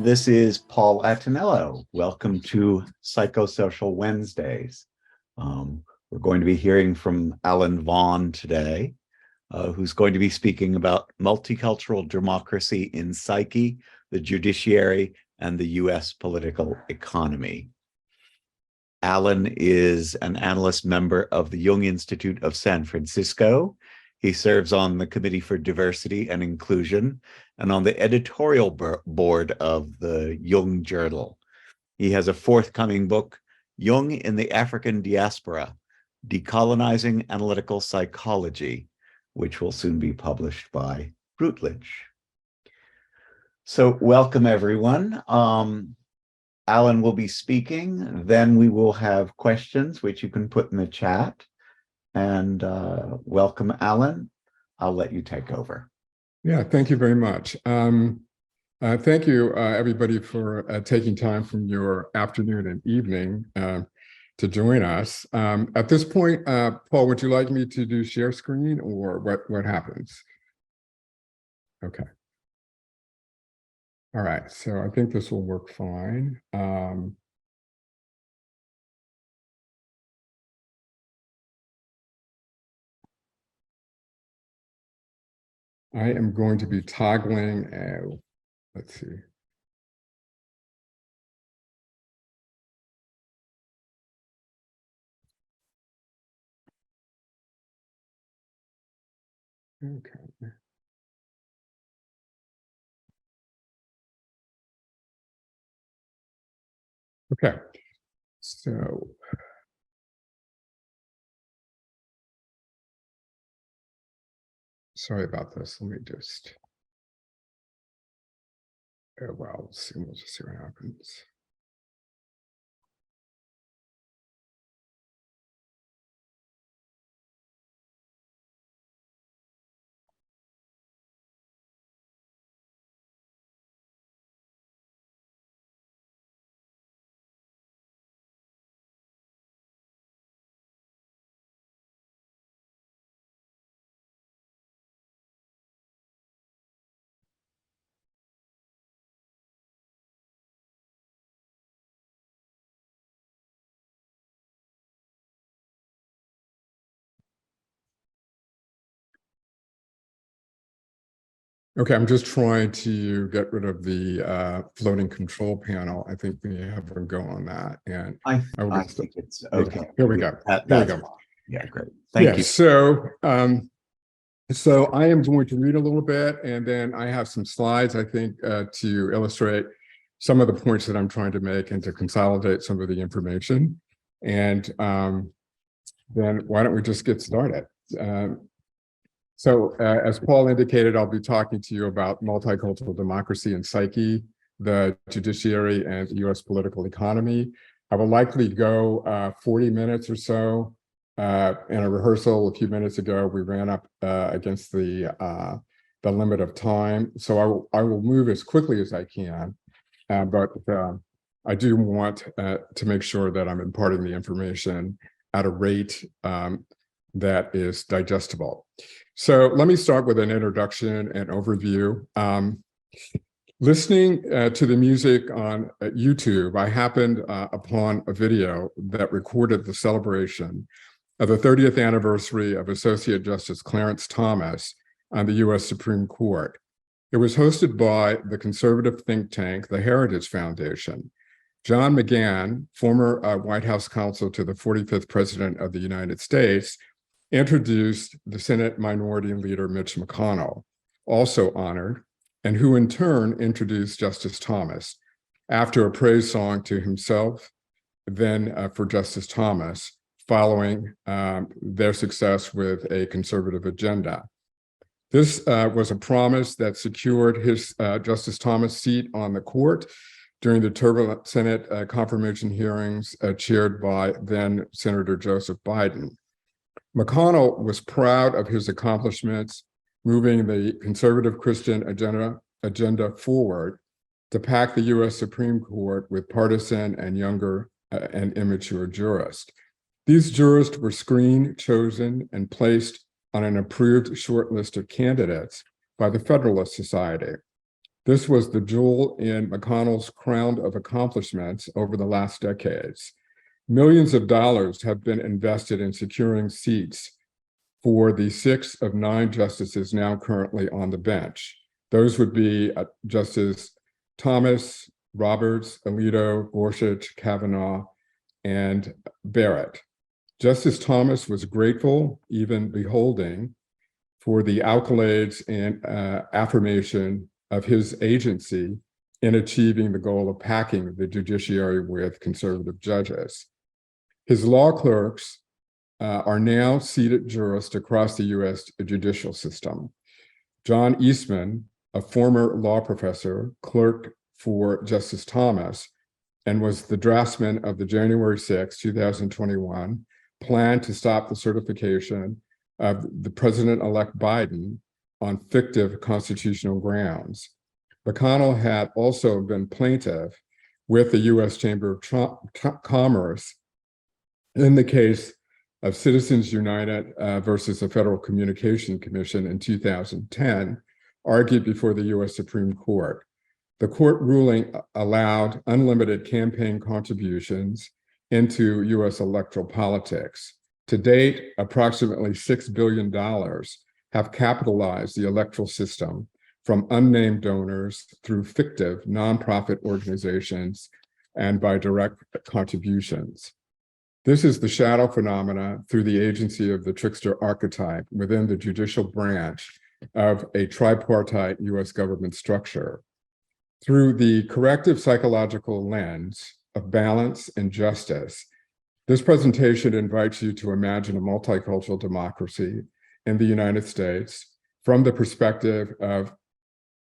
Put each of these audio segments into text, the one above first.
This is Paul Attanello. Welcome to Psychosocial Wednesdays. We're going to be hearing from Alan Vaughan today, who's going to be speaking about multicultural democracy in Psyche, the judiciary, and the US political economy. Alan is an analyst member of the Jung Institute of San Francisco. He serves on the Committee for Diversity and Inclusion and on the editorial board of the Jung Journal. He has a forthcoming book, Jung in the African Diaspora, Decolonizing Analytical Psychology, which will soon be published by Routledge. So welcome, everyone. Alan will be speaking, then we will have questions, which you can put in the chat. And welcome, Alan. I'll let you take over. Yeah, thank you very much. Thank you, everybody, for taking time from your afternoon and evening to join us. At this point, Paul, would you like me to do share screen or what happens? Okay. All right, so I think this will work fine. I am going to be toggling, let's see. Okay. Okay, so. Sorry about this, let me just. Oh, well, we'll just see what happens. Okay, I'm just trying to get rid of the floating control panel. I think we have a go on that. And I think it's okay. Here we go. Here we go. Yeah, great. Thank you. So I am going to read a little bit, and then I have some slides, I think, to illustrate some of the points that I'm trying to make and to consolidate some of the information. And then why don't we just get started? So as Paul indicated, I'll be talking to you about multicultural democracy and Psyche, the judiciary, and the US political economy. I will likely go 40 minutes or so. In a rehearsal a few minutes ago, we ran up against the limit of time. So I will move as quickly as I can, but I do want to make sure that I'm imparting the information at a rate that is digestible. So let me start with an introduction and overview. Listening to the music on YouTube, I happened upon a video that recorded the celebration of the 30th anniversary of Associate Justice Clarence Thomas on the US Supreme Court. It was hosted by the conservative think tank, the Heritage Foundation. John McGahn, former White House counsel to the 45th President of the United States, introduced the Senate Minority Leader Mitch McConnell, also honored, and who in turn introduced Justice Thomas after a praise song to himself, then for Justice Thomas, following their success with a conservative agenda. This was a promise that secured his Justice Thomas seat on the court during the turbulent Senate confirmation hearings chaired by then Senator Joseph Biden. McConnell was proud of his accomplishments, moving the conservative Christian agenda forward to pack the US Supreme Court with partisan and younger and immature jurists. These jurists were screened, chosen, and placed on an approved short list of candidates by the Federalist Society. This was the jewel in McConnell's crown of accomplishments over the last decades. Millions of dollars have been invested in securing seats for the 6 of 9 justices now currently on the bench. Those would be Justice Thomas, Roberts, Alito, Gorsuch, Kavanaugh, and Barrett. Justice Thomas was grateful, even beholding, for the accolades and affirmation of his agency in achieving the goal of packing the judiciary with conservative judges. His law clerks are now seated jurists across the U.S. judicial system. John Eastman, a former law professor, clerked for Justice Thomas and was the draftsman of the January 6, 2021 plan to stop the certification of the President-elect Biden on fictive constitutional grounds. McConnell had also been plaintiff with the U.S. Chamber of Commerce in the case of Citizens United versus the Federal Communication Commission in 2010, argued before the U.S. Supreme Court. The court ruling allowed unlimited campaign contributions into U.S. electoral politics. To date, approximately $6 billion have capitalized the electoral system from unnamed donors through fictive nonprofit organizations and by direct contributions. This is the shadow phenomena through the agency of the trickster archetype within the judicial branch of a tripartite U.S. government structure. Through the corrective psychological lens of balance and justice, this presentation invites you to imagine a multicultural democracy in the United States from the perspective of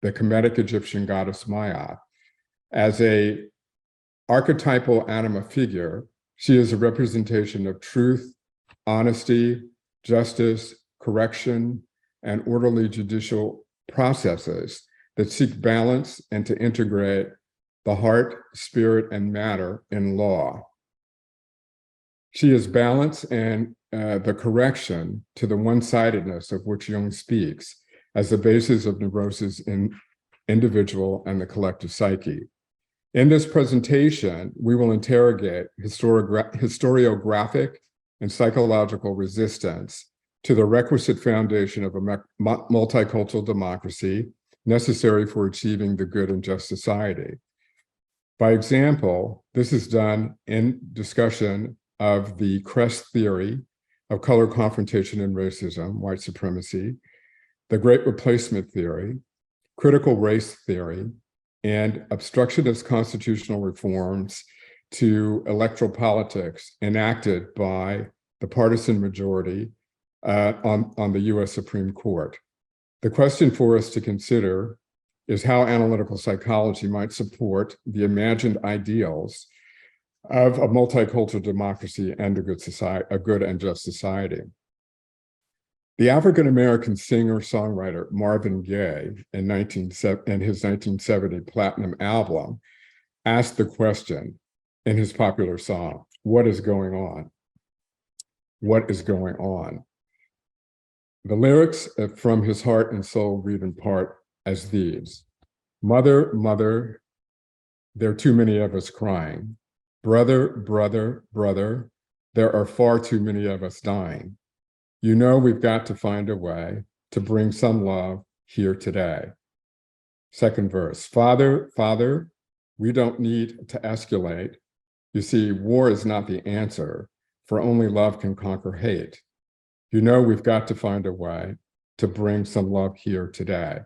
the Kemetic Egyptian goddess Maat. As an archetypal anima figure, she is a representation of truth, honesty, justice, correction, and orderly judicial processes that seek balance and to integrate the heart, spirit, and matter in law. She is balance and the correction to the one-sidedness of which Jung speaks as the basis of neurosis in individual and the collective psyche. In this presentation, we will interrogate historiographic and psychological resistance to the requisite foundation of a multicultural democracy necessary for achieving the good and just society. By example, this is done in discussion of the Cress theory of color confrontation and racism, white supremacy, the Great Replacement theory, critical race theory, and obstructionist constitutional reforms to electoral politics enacted by the partisan majority on the US Supreme Court. The question for us to consider is how analytical psychology might support the imagined ideals of a multicultural democracy and a good and just society. The African-American singer-songwriter Marvin Gaye in his 1970 platinum album asked the question in his popular song, "What is going on? What is going on?" The lyrics from his heart and soul read in part as these: "Mother, mother, there are too many of us crying. Brother, brother, brother, there are far too many of us dying. You know we've got to find a way to bring some love here today." Second verse, "Father, Father, we don't need to escalate. You see, war is not the answer, for only love can conquer hate. You know we've got to find a way to bring some love here today.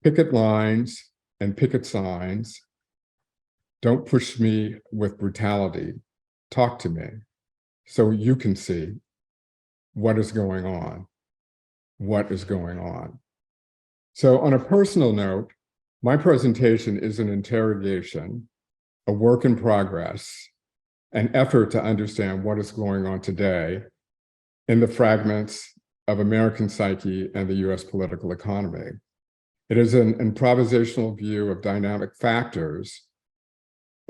Picket lines and picket signs. Don't push me with brutality. Talk to me so you can see what is going on. What is going on?" So on a personal note, my presentation is an interrogation, a work in progress, an effort to understand what is going on today in the fragments of American psyche and the US political economy. It is an improvisational view of dynamic factors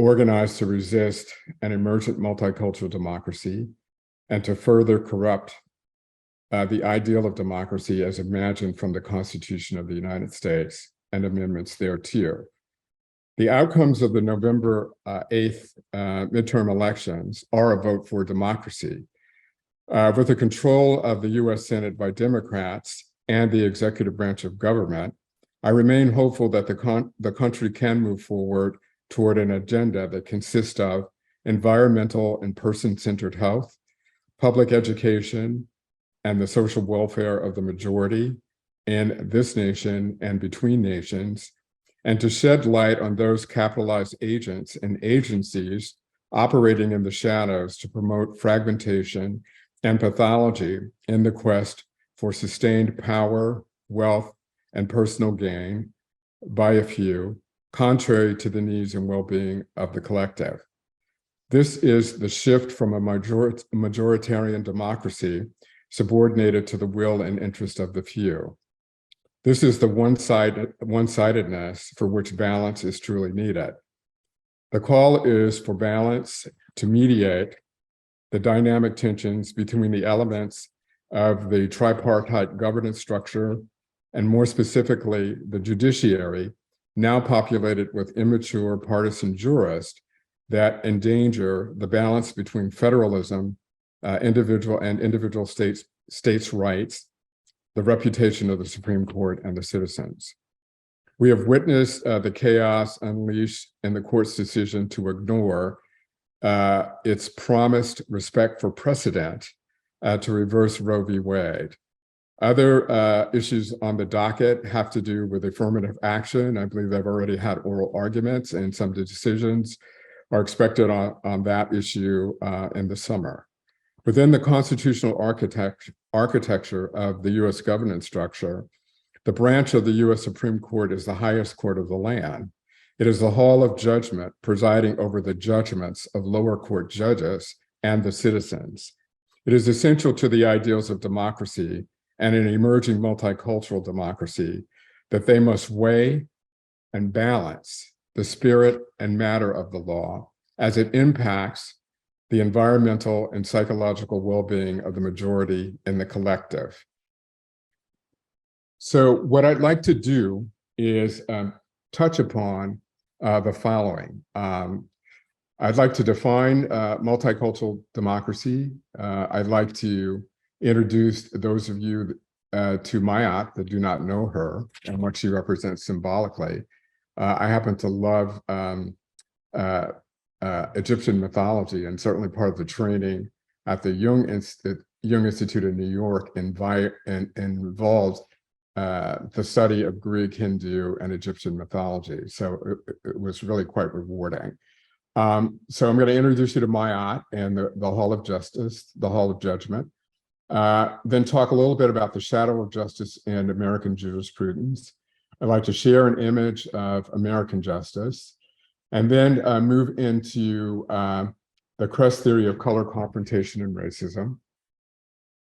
organized to resist an emergent multicultural democracy and to further corrupt the ideal of democracy as imagined from the Constitution of the United States and amendments thereto. The outcomes of the November 8th midterm elections are a vote for democracy. With the control of the US Senate by Democrats and the executive branch of government, I remain hopeful that the country can move forward toward an agenda that consists of environmental and person-centered health, public education, and the social welfare of the majority in this nation and between nations, and to shed light on those capitalized agents and agencies operating in the shadows to promote fragmentation and pathology in the quest for sustained power, wealth, and personal gain by a few, contrary to the needs and well-being of the collective. This is the shift from a majoritarian democracy subordinated to the will and interest of the few. This is the one-sidedness for which balance is truly needed. The call is for balance to mediate the dynamic tensions between the elements of the tripartite governance structure, and more specifically, the judiciary, now populated with immature partisan jurists that endanger the balance between federalism, individual states' rights, the reputation of the Supreme Court, and the citizens. We have witnessed the chaos unleashed in the court's decision to ignore its promised respect for precedent to reverse Roe v. Wade. Other issues on the docket have to do with affirmative action. I believe they've already had oral arguments, and some decisions are expected on that issue in the summer. Within the constitutional architecture of the US governance structure, the branch of the US Supreme Court is the highest court of the land. It is the hall of judgment presiding over the judgments of lower court judges and the citizens. It is essential to the ideals of democracy and an emerging multicultural democracy that they must weigh and balance the spirit and matter of the law as it impacts the environmental and psychological well-being of the majority and the collective. So what I'd like to do is touch upon the following. I'd like to define multicultural democracy. I'd like to introduce those of you to Maat that do not know her and what she represents symbolically. I happen to love Egyptian mythology, and certainly part of the training at the Jung Institute in New York involved the study of Greek, Hindu, and Egyptian mythology. So it was really quite rewarding. So I'm going to introduce you to Maat and the Hall of Justice, the Hall of Judgment. Then talk a little bit about the shadow of justice in American jurisprudence. I'd like to share an image of American justice, and then move into the Cress theory of color, confrontation, and racism,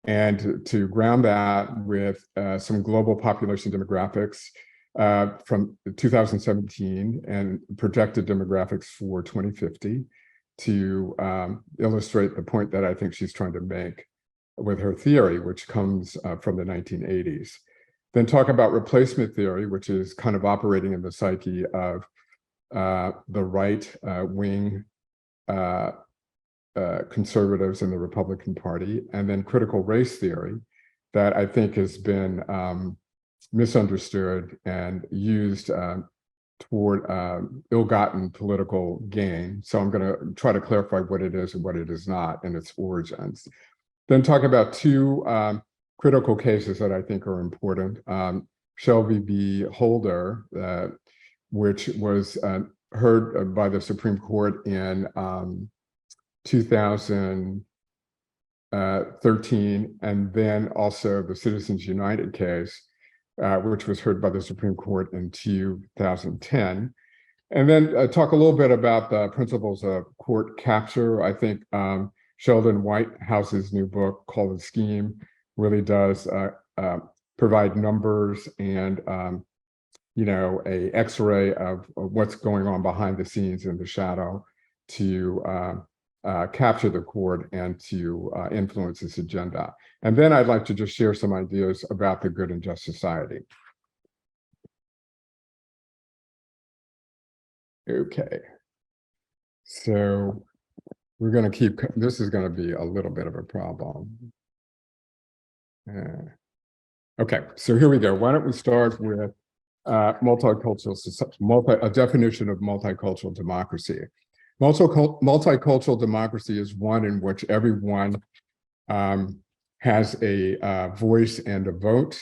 and to ground that with some global population demographics from 2017 and projected demographics for 2050 to illustrate the point that I think she's trying to make with her theory, which comes from the 1980s. Then talk about replacement theory, which is kind of operating in the psyche of the right wing conservatives in the Republican Party, and then critical race theory that I think has been misunderstood and used toward ill-gotten political gain. So I'm going to try to clarify what it is and what it is not and its origins. Then talk about two critical cases that I think are important. Shelby v. Holder, which was heard by the Supreme Court in 2013, and then also the Citizens United case, which was heard by the Supreme Court in 2010. And then talk a little bit about the principles of court capture. I think Sheldon Whitehouse's new book called The Scheme really does provide numbers and a X-ray of what's going on behind the scenes in the shadow to capture the court and to influence this agenda. And then I'd like to just share some ideas about the good and just society. Okay. So we're going to keep, this is going to be a little bit of a problem. Okay, so here we go. Why don't we start with a definition of multicultural democracy. Multicultural democracy is one in which everyone has a voice and a vote.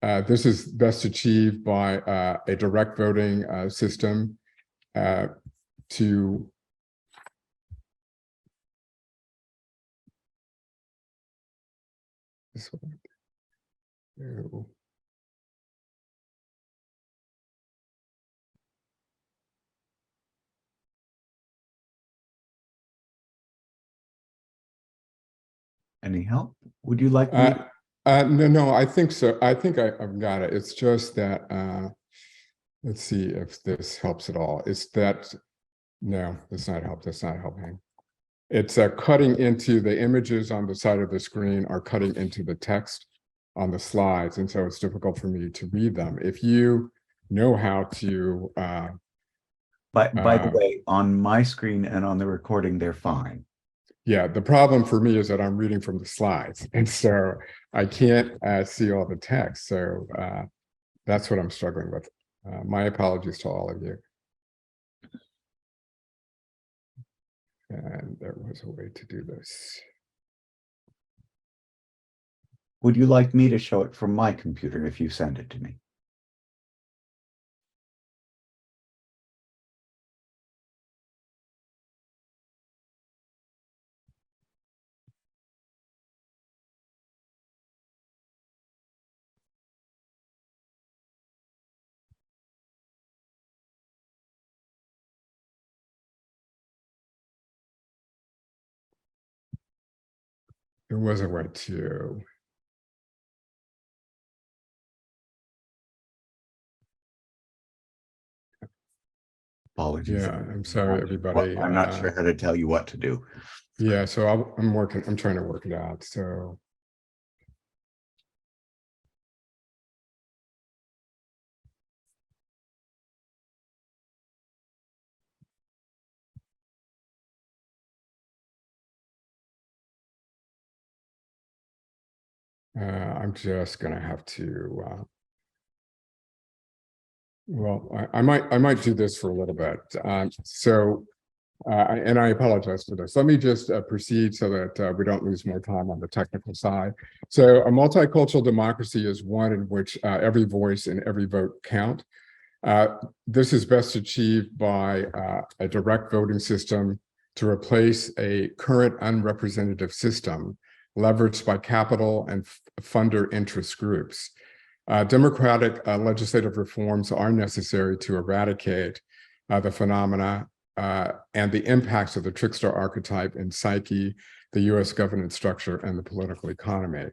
This is best achieved by a direct voting system to this one. Any help? Would you like me? No, I think so. I think I've got it. It's just that, let's see if this helps at all. It's that, no, that's not help. That's not helping. It's cutting into the images on the side of the screen are cutting into the text on the slides. And so it's difficult for me to read them. If you know how to. By the way, on my screen and on the recording, they're fine. Yeah, the problem for me is that I'm reading from the slides. And so I can't see all the text. So that's what I'm struggling with. My apologies to all of you. And there was a way to do this. Would you like me to show it from my computer if you send it to me? There was a way to. Apologies. Yeah, I'm sorry, everybody. I'm not sure how to tell you what to do. Yeah, so I'm trying to work it out. So I'm just gonna have to well, I might do this for a little bit. And I apologize for this. Let me just proceed so that we don't lose more time on the technical side. So a multicultural democracy is one in which every voice and every vote count. This is best achieved by a direct voting system to replace a current unrepresentative system leveraged by capital and funder interest groups. Democratic legislative reforms are necessary to eradicate the phenomena and the impacts of the trickster archetype in Psyche, the US governance structure, and the political economy.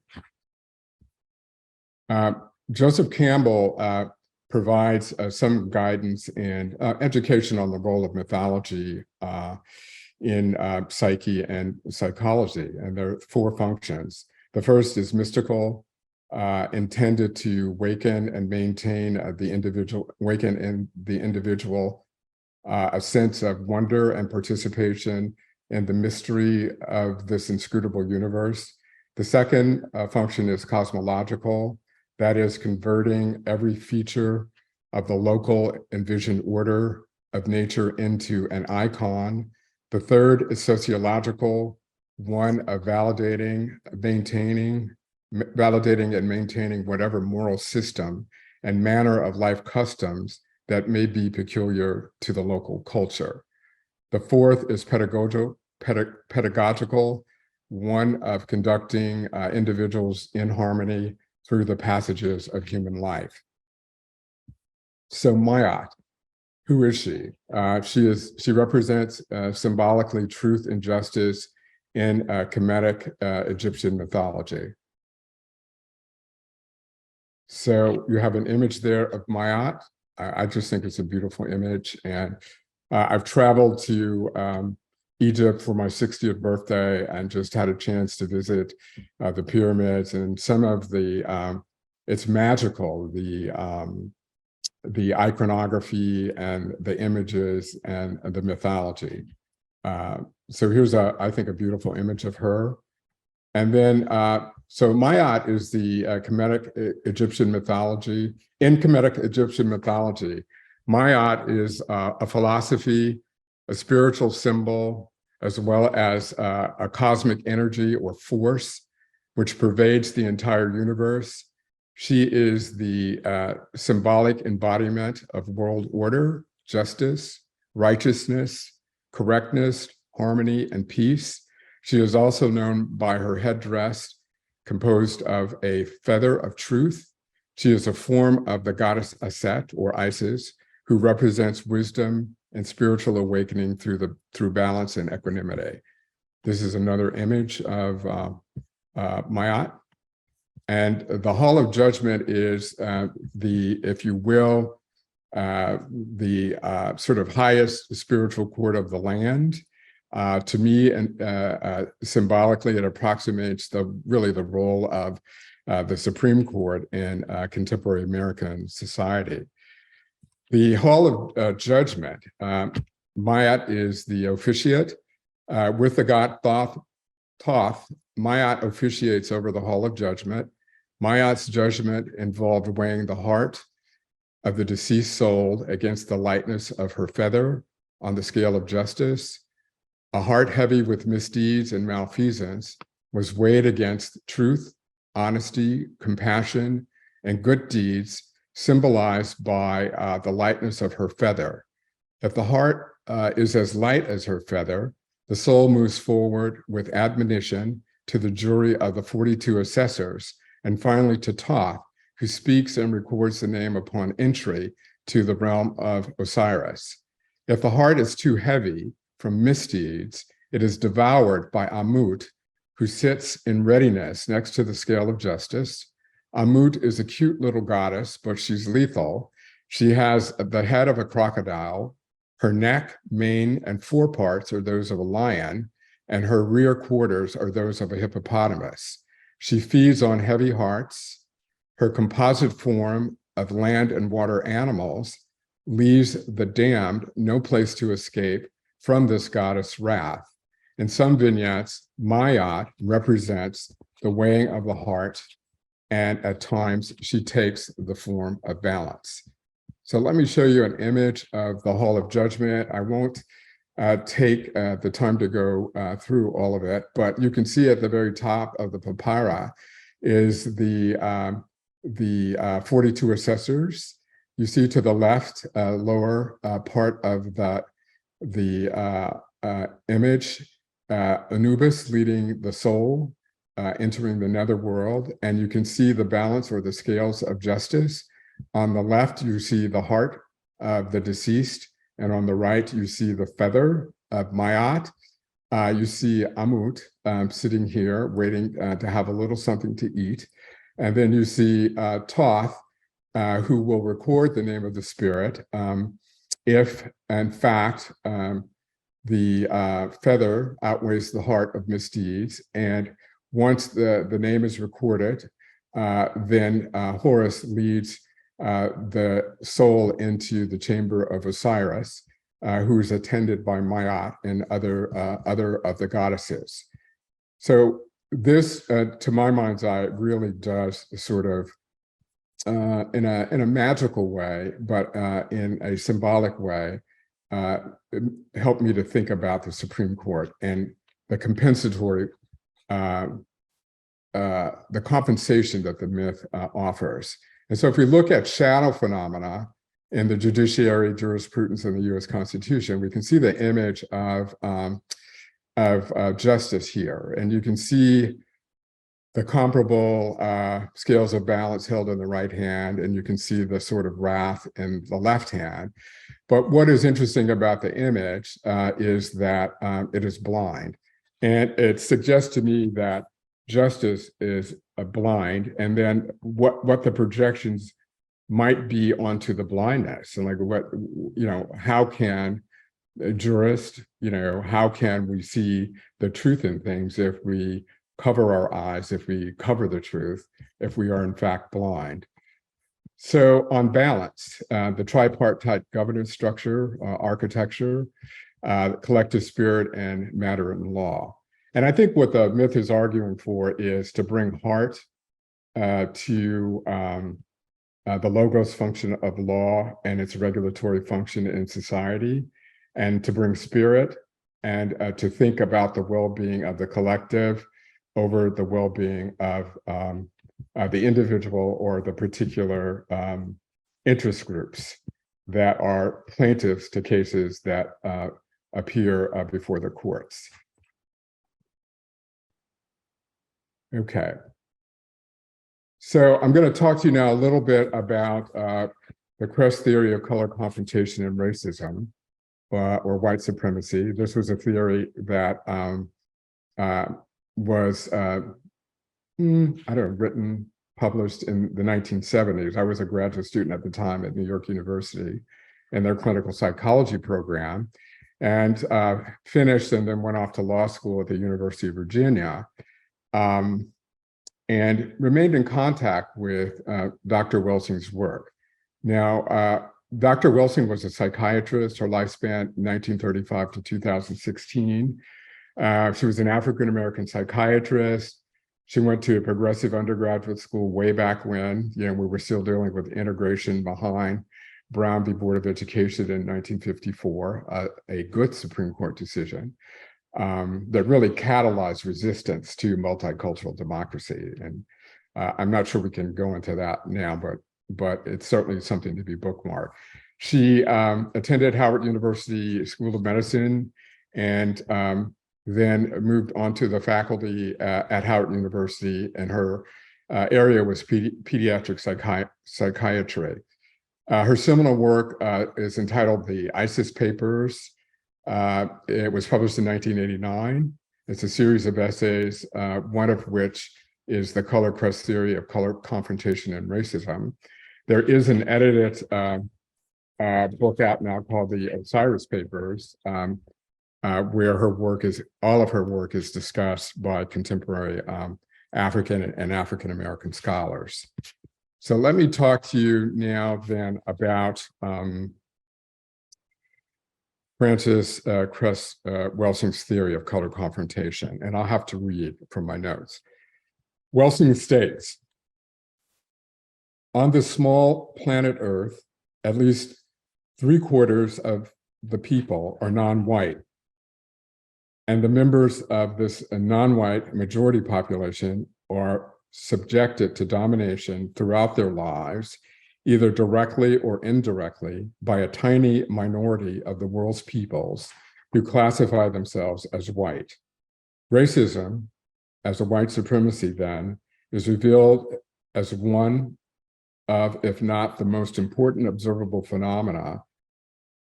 Joseph Campbell provides some guidance and education on the role of mythology in psyche and psychology, and there are four functions. The first is mystical, intended to waken and maintain the individual, a sense of wonder and participation in the mystery of this inscrutable universe. The second function is cosmological, that is converting every feature of the local envisioned order of nature into an icon. The third is sociological, one of validating and maintaining whatever moral system and manner of life customs that may be peculiar to the local culture. The fourth is pedagogical, one of conducting individuals in harmony through the passages of human life. So Maat, who is she? She represents symbolically truth and justice in Kemetic Egyptian mythology. So you have an image there of Maat. I just think it's a beautiful image. And I've traveled to Egypt for my 60th birthday and just had a chance to visit the pyramids and some of the, it's magical, the iconography and the images and the mythology. So here's I think a beautiful image of her. And then, so Maat is the Kemetic Egyptian mythology. In Kemetic Egyptian mythology, Maat is a philosophy, a spiritual symbol, as well as a cosmic energy or force, which pervades the entire universe. She is the symbolic embodiment of world order, justice, righteousness, correctness, harmony, and peace. She is also known by her headdress, composed of a feather of truth. She is a form of the goddess Aset, or Isis, who represents wisdom and spiritual awakening through balance and equanimity. This is another image of Maat. And the Hall of Judgment is if you will, the sort of highest spiritual court of the land. To me, and symbolically, it approximates really the role of the Supreme Court in contemporary American society. The Hall of Judgment, Maat is the officiate. With the god Thoth, Maat officiates over the Hall of Judgment. Maat's judgment involved weighing the heart of the deceased soul against the lightness of her feather on the scale of justice. A heart heavy with misdeeds and malfeasance was weighed against truth, honesty, compassion, and good deeds, symbolized by the lightness of her feather. If the heart is as light as her feather, the soul moves forward with admonition to the jury of the 42 assessors, and finally to Thoth, who speaks and records the name upon entry to the realm of Osiris. If the heart is too heavy from misdeeds, it is devoured by Amut, who sits in readiness next to the scale of justice. Amut is a cute little goddess, but she's lethal. She has the head of a crocodile. Her neck, mane, and foreparts are those of a lion, and her rear quarters are those of a hippopotamus. She feeds on heavy hearts. Her composite form of land and water animals leaves the damned no place to escape from this goddess' wrath. In some vignettes, Maat represents the weighing of the heart, and at times she takes the form of balance. So let me show you an image of the Hall of Judgment. I won't take the time to go through all of it, but you can see at the very top of the papyri is the 42 assessors. You see to the left lower part of the image, Anubis leading the soul, entering the netherworld, and you can see the balance or the scales of justice. On the left, you see the heart of the deceased, and on the right, you see the feather of Maat. You see Amut sitting here waiting to have a little something to eat. And then you see Thoth, who will record the name of the spirit if, in fact, the feather outweighs the heart of misdeeds. And once the name is recorded, then Horus leads the soul into the chamber of Osiris, who is attended by Maat and other of the goddesses. So this, to my mind's eye, really does sort of, in a magical way, but in a symbolic way, help me to think about the Supreme Court and the compensatory, the compensation that the myth offers. And so if we look at shadow phenomena in the judiciary jurisprudence in the US Constitution, we can see the image of justice here. And you can see the comparable scales of balance held in the right hand, and you can see the sort of wrath in the left hand. But what is interesting about the image is that it is blind. And it suggests to me that justice is blind, and then what the projections might be onto the blindness, and like what, how can a jurist, how can we see the truth in things if we cover our eyes, if we cover the truth, if we are in fact blind? So on balance, the tripartite governance structure, architecture, collective spirit, and matter and law. And I think what the myth is arguing for is to bring heart to the logos function of law and its regulatory function in society, and to bring spirit and to think about the well-being of the collective over the well-being of the individual or the particular interest groups that are plaintiffs to cases that appear before the courts. Okay. So I'm going to talk to you now a little bit about the Cress theory of color confrontation and racism, or white supremacy. This was a theory that was, written, published in the 1970s. I was a graduate student at the time at New York University in their clinical psychology program, and finished and then went off to law school at the University of Virginia. And remained in contact with Dr. Welsing's work. Now, Dr. Welsing was a psychiatrist. Her lifespan 1935 to 2016. She was an African-American psychiatrist. She went to a progressive undergraduate school way back when, we were still dealing with integration behind Brown v. Board of Education in 1954, a good Supreme Court decision. That really catalyzed resistance to multicultural democracy. And I'm not sure we can go into that now, but it's certainly something to be bookmarked. She attended Howard University School of Medicine and then moved on to the faculty at Howard University, and her area was pediatric psychiatry. Her seminal work is entitled The ISIS Papers. It was published in 1989. It's a series of essays, one of which is the color Cress theory of color confrontation and racism. There is an edited book out now called the Osiris Papers, where all of her work is discussed by contemporary African and African American scholars. So let me talk to you now then about Francis Cress Welsing's theory of color confrontation, and I'll have to read from my notes. Welsing states, on this small planet Earth, at least 3/4 of the people are non-white, and the members of this non-white majority population are subjected to domination throughout their lives, either directly or indirectly, by a tiny minority of the world's peoples who classify themselves as white. Racism, as a white supremacy then, is revealed as one of, if not the most important observable phenomena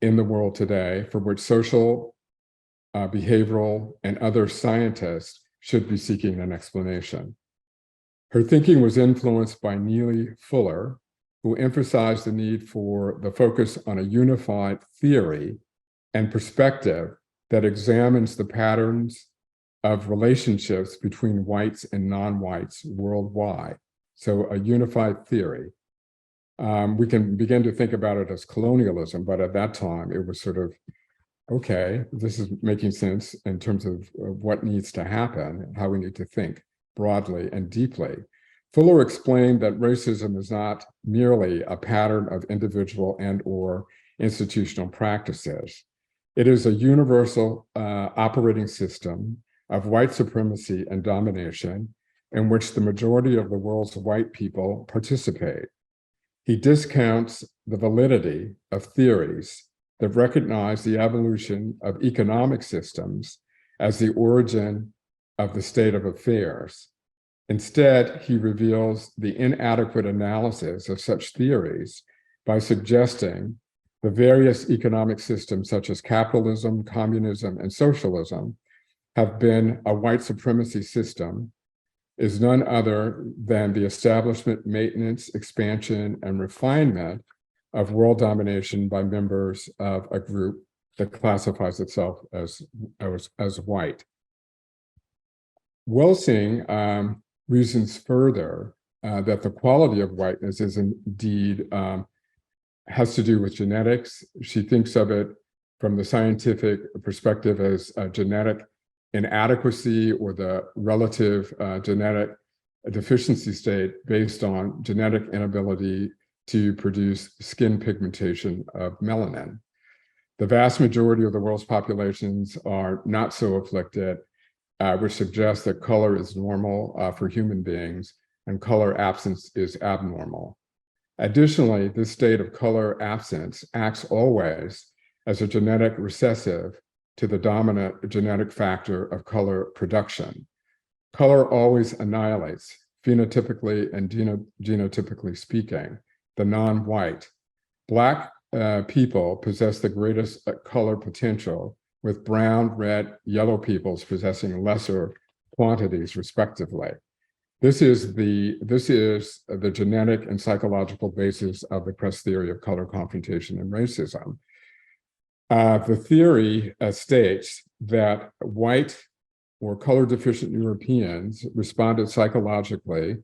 in the world today, for which social, behavioral, and other scientists should be seeking an explanation. Her thinking was influenced by Neely Fuller, who emphasized the need for the focus on a unified theory and perspective that examines the patterns of relationships between whites and non-whites worldwide. So a unified theory. We can begin to think about it as colonialism, but at that time it was sort of, okay, this is making sense in terms of what needs to happen and how we need to think broadly and deeply. Fuller explained that racism is not merely a pattern of individual and or institutional practices. It is a universal operating system of white supremacy and domination in which the majority of the world's white people participate. He discounts the validity of theories that recognize the evolution of economic systems as the origin of the state of affairs. Instead, he reveals the inadequate analysis of such theories by suggesting the various economic systems such as capitalism, communism, and socialism have been a white supremacy system, is none other than the establishment, maintenance, expansion, and refinement of world domination by members of a group that classifies itself as white. Welsing reasons further that the quality of whiteness is indeed has to do with genetics. She thinks of it from the scientific perspective as genetic inadequacy or the relative genetic deficiency state based on genetic inability to produce skin pigmentation of melanin. The vast majority of the world's populations are not so afflicted, which suggests that color is normal for human beings and color absence is abnormal. Additionally, this state of color absence acts always as a genetic recessive to the dominant genetic factor of color production. Color always annihilates, phenotypically and genotypically speaking, the non-white. Black people possess the greatest color potential, with brown, red, yellow peoples possessing lesser quantities, respectively. This is the genetic and psychological basis of the Cress theory of color confrontation and racism. The theory states that white or color deficient Europeans responded psychologically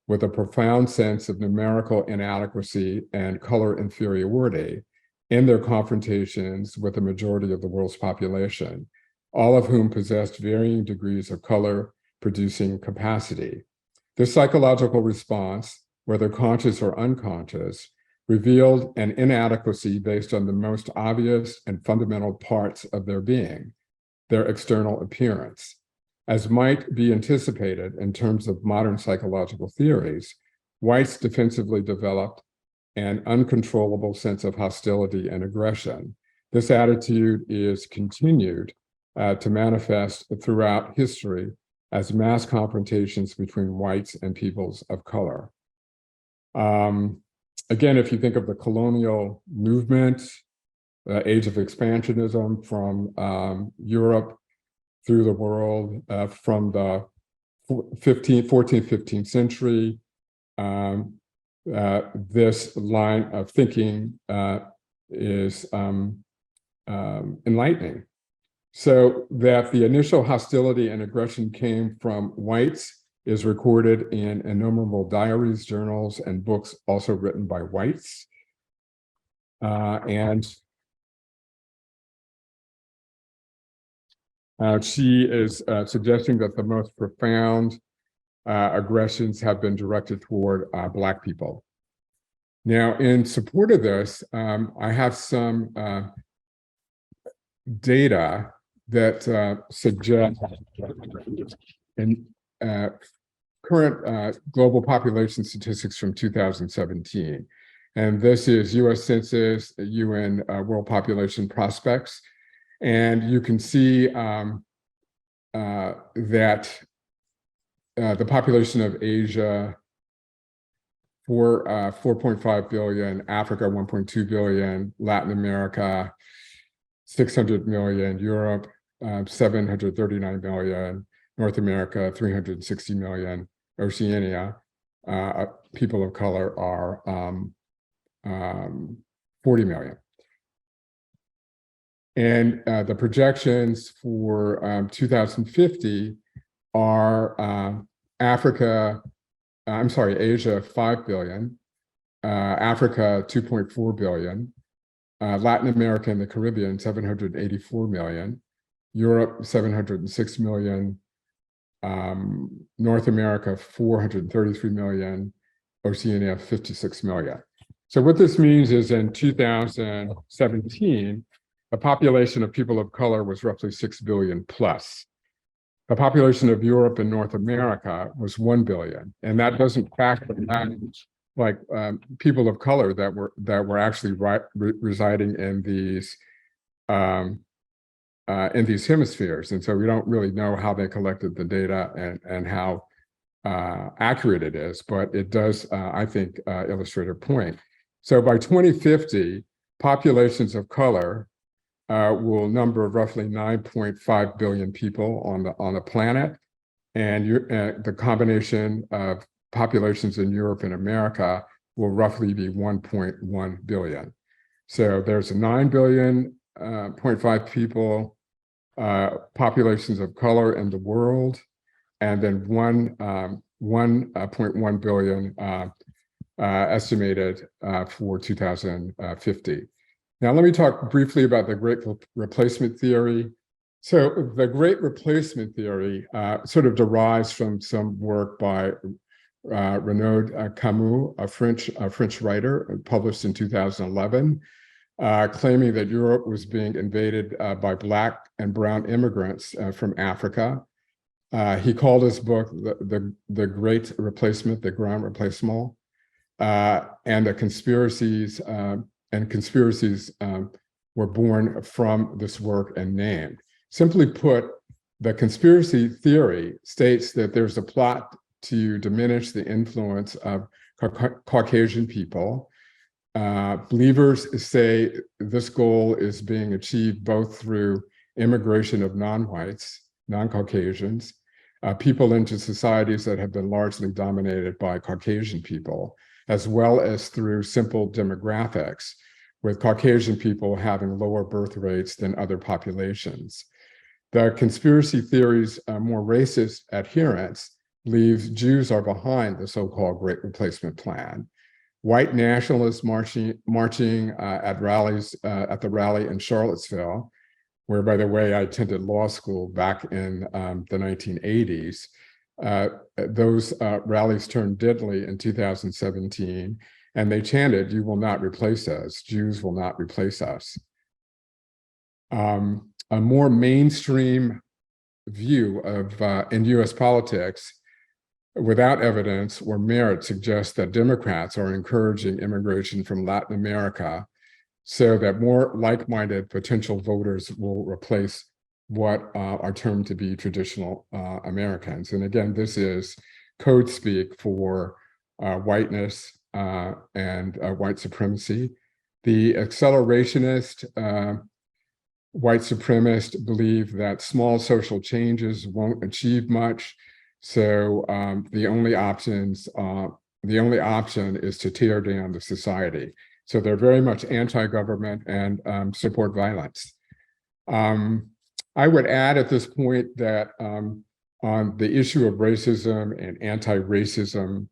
with a profound sense of numerical inadequacy and color inferiority in their confrontations with the majority of the world's population, all of whom possessed varying degrees of color producing capacity. This psychological response, whether conscious or unconscious, revealed an inadequacy based on the most obvious and fundamental parts of their being, their external appearance. As might be anticipated in terms of modern psychological theories, whites defensively developed an uncontrollable sense of hostility and aggression. This attitude is continued to manifest throughout history as mass confrontations between whites and peoples of color. Again, if you think of the colonial movement, the age of expansionism from Europe through the world, from the 14th, 15th century, this line of thinking is enlightening. So that the initial hostility and aggression came from whites is recorded in innumerable diaries, journals, and books also written by whites. She is suggesting that the most profound aggressions have been directed toward Black people. Now, in support of this, I have some data that suggest in current global population statistics from 2017. And this is US Census, UN World Population Prospects. And you can see that the population of Asia, 4.5 billion, Africa, 1.2 billion, Latin America, 600 million, Europe, 739 million, North America, 360 million, Oceania, people of color are 40 million. And the projections for 2050 are Asia, 5 billion, Africa, 2.4 billion, Latin America and the Caribbean, 784 million, Europe, 706 million, North America, 433 million, Oceania, 56 million. So what this means is in 2017, the population of people of color was roughly 6 billion plus. The population of Europe and North America was 1 billion, and that doesn't factor in like people of color that were actually residing in these hemispheres, and so we don't really know how they collected the data and how accurate it is, but it does, I think, illustrate a point. So by 2050, populations of color will number roughly 9.5 billion people on the planet, and the combination of populations in Europe and America will roughly be 1.1 billion. So there's a 9 billion 0.5 people, populations of color in the world, and then 1.1 billion estimated for 2050. Now, let me talk briefly about the Great Replacement Theory. So the Great Replacement Theory sort of derives from some work by Renaud Camus, a French writer, published in 2011, claiming that Europe was being invaded by Black and brown immigrants from Africa. He called his book the Great Replacement, the Grand Replacement, and the conspiracies were born from this work and named. Simply put, the conspiracy theory states that there's a plot to diminish the influence of Caucasian people. Believers say this goal is being achieved both through immigration of non-whites, non-Caucasians, people into societies that have been largely dominated by Caucasian people, as well as through simple demographics, with Caucasian people having lower birth rates than other populations. The conspiracy theory's more racist adherents believes Jews are behind the so-called Great Replacement Plan. White nationalists marching at rallies, at the rally in Charlottesville, where, by the way, I attended law school back in the 1980s. Those rallies turned deadly in 2017, and they chanted, "You will not replace us. Jews will not replace us." A more mainstream view of in US politics, without evidence or merit, suggests that Democrats are encouraging immigration from Latin America so that more like-minded potential voters will replace what are termed to be traditional Americans. And again, this is code speak for whiteness and white supremacy. The accelerationist white supremacists believe that small social changes won't achieve much. So the only option is to tear down the society. So they're very much anti-government and support violence. I would add at this point that on the issue of racism and anti-racism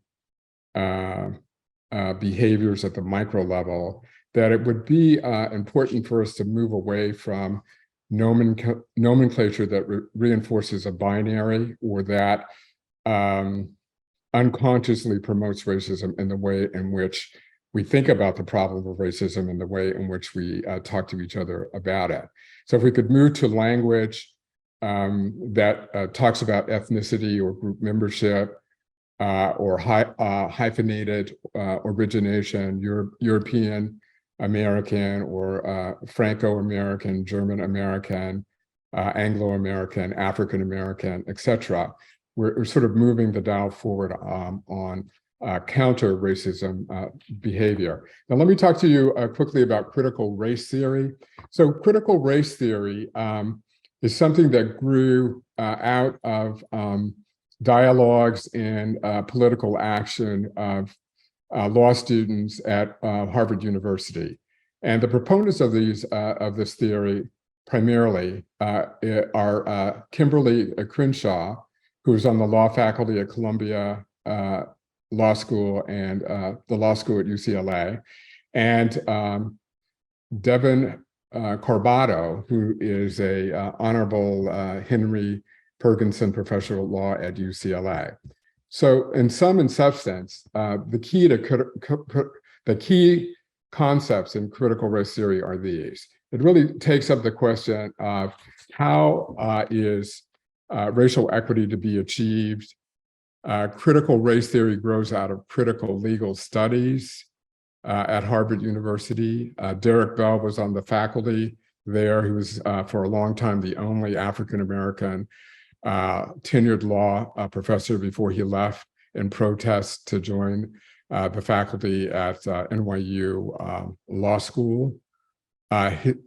behaviors at the micro level, that it would be important for us to move away from nomenclature that reinforces a binary or that unconsciously promotes racism in the way in which we think about the problem of racism and the way in which we talk to each other about it. So if we could move to language that talks about ethnicity or group membership or hyphenated origination, European American or Franco-American, German American, Anglo-American, African American, etc. We're sort of moving the dial forward on counter-racism behavior. Now, let me talk to you quickly about critical race theory. So critical race theory is something that grew out of dialogues and political action of law students at Harvard University. And the proponents of this theory primarily are Kimberly Crenshaw, who is on the law faculty at Columbia Law School and the law school at UCLA, and Devin Corbato, who is a Honorable Henry Perkinson Professor of Law at UCLA. So in sum and substance, the key concepts in critical race theory are these. It really takes up the question of how is racial equity to be achieved. Critical race theory grows out of critical legal studies at Harvard University. Derek Bell was on the faculty there. He was for a long time the only African-American tenured law professor before he left in protest to join the faculty at NYU Law School.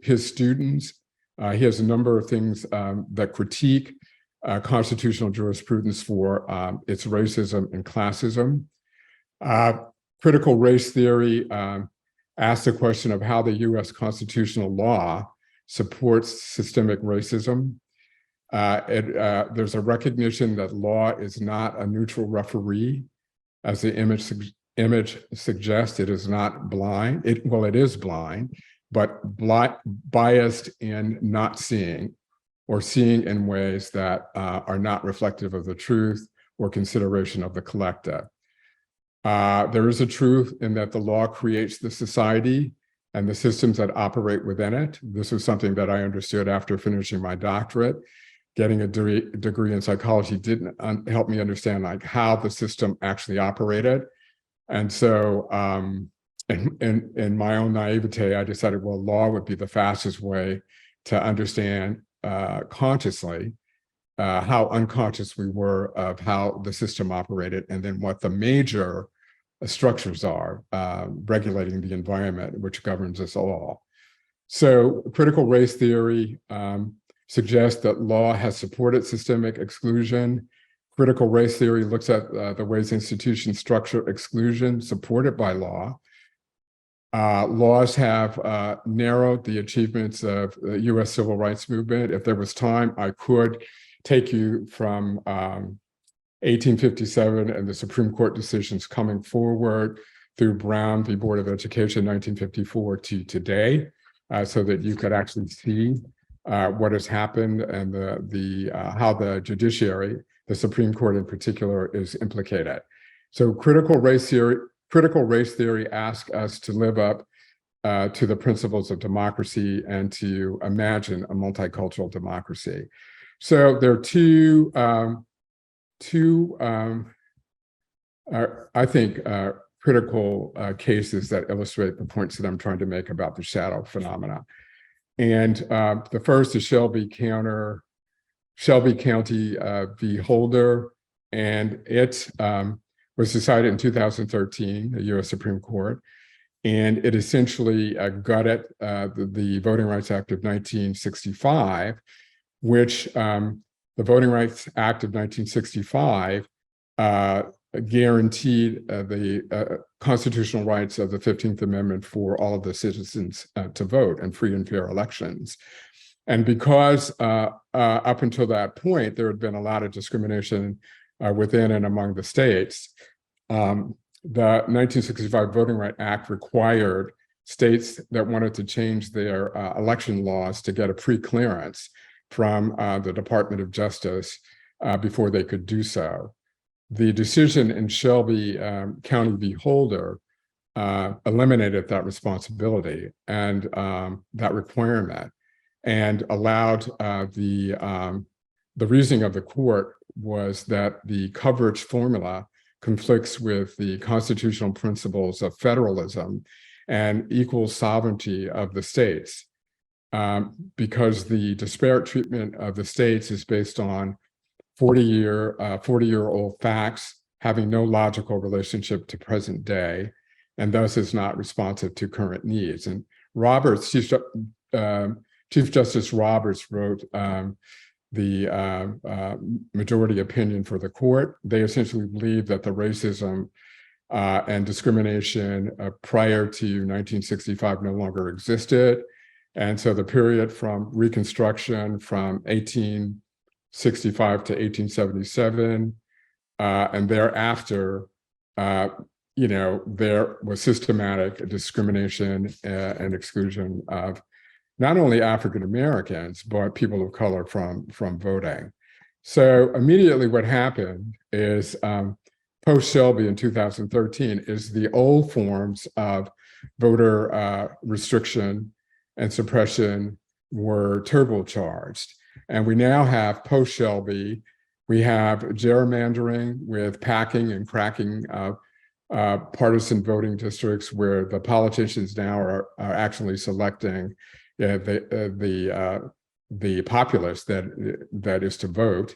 His students, he has a number of things that critique constitutional jurisprudence for its racism and classism. Critical race theory asks the question of how the US constitutional law supports systemic racism. There's a recognition that law is not a neutral referee, as the image suggests. It is not blind. It is blind, but biased in not seeing, or seeing in ways that are not reflective of the truth or consideration of the collective. There is a truth in that the law creates the society and the systems that operate within it. This was something that I understood after finishing my doctorate. Getting a degree in psychology didn't help me understand like how the system actually operated. And so in my own naivete, I decided, well, law would be the fastest way to understand consciously how unconscious we were of how the system operated, and then what the major structures are regulating the environment which governs us all. So critical race theory suggests that law has supported systemic exclusion. Critical race theory looks at the ways institutions structure exclusion supported by law. Laws have narrowed the achievements of the US civil rights movement. If there was time, I could take you from 1857 and the Supreme Court decisions coming forward through Brown v. Board of Education, 1954 to today, so that you could actually see what has happened and how the judiciary, the Supreme Court in particular, is implicated. So critical race theory asks us to live up to the principles of democracy and to imagine a multicultural democracy. So there are two I think, critical cases that illustrate the points that I'm trying to make about the shadow phenomena. And the first is Shelby County v. Holder, and it was decided in 2013, the US Supreme Court, and it essentially gutted the Voting Rights Act of 1965, which the Voting Rights Act of 1965 guaranteed the constitutional rights of the 15th Amendment for all of the citizens to vote and free and fair elections. And because up until that point, there had been a lot of discrimination within and among the states, the 1965 Voting Rights Act required states that wanted to change their election laws to get a pre-clearance from the Department of Justice before they could do so. The decision in Shelby County v. Holder eliminated that responsibility and that requirement, and allowed the reasoning of the court was that the coverage formula conflicts with the constitutional principles of federalism and equal sovereignty of the states, because the disparate treatment of the states is based on 40-year-old facts having no logical relationship to present day, and thus is not responsive to current needs. And Roberts, Chief Justice Roberts wrote the majority opinion for the court. They essentially believe that the racism and discrimination prior to 1965 no longer existed. And so the period from Reconstruction from 1865 to 1877 and thereafter, there was systematic discrimination and exclusion of not only African Americans, but people of color from voting. So immediately what happened is post-Shelby in 2013 is the old forms of voter restriction and suppression were turbocharged. And we now have post-Shelby, we have gerrymandering with packing and cracking of partisan voting districts where the politicians now are actually selecting the populace that is to vote.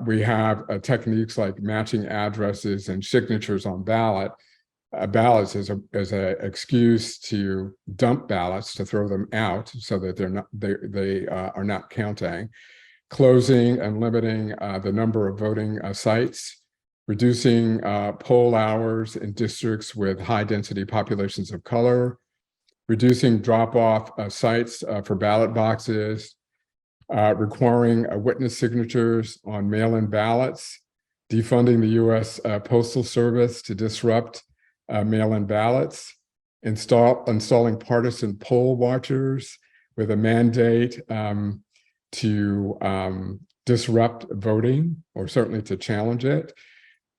We have techniques like matching addresses and signatures on ballots as an excuse to dump ballots, to throw them out so that they are not counting. Closing and limiting the number of voting sites, reducing poll hours in districts with high density populations of color, reducing drop-off sites for ballot boxes, requiring witness signatures on mail-in ballots, defunding the U.S. Postal Service to disrupt mail-in ballots, installing partisan poll watchers with a mandate to disrupt voting, or certainly to challenge it,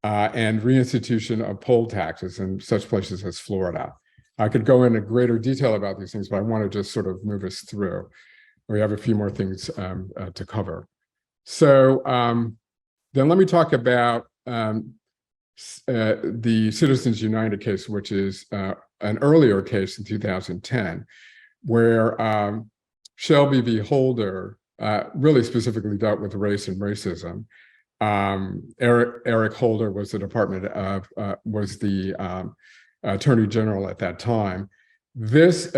and reinstitution of poll taxes in such places as Florida. I could go into greater detail about these things, but I want to just sort of move us through. We have a few more things to cover. So then let me talk about the Citizens United case, which is an earlier case in 2010, where Shelby v. Holder really specifically dealt with race and racism. Eric Holder was the Attorney General at that time. This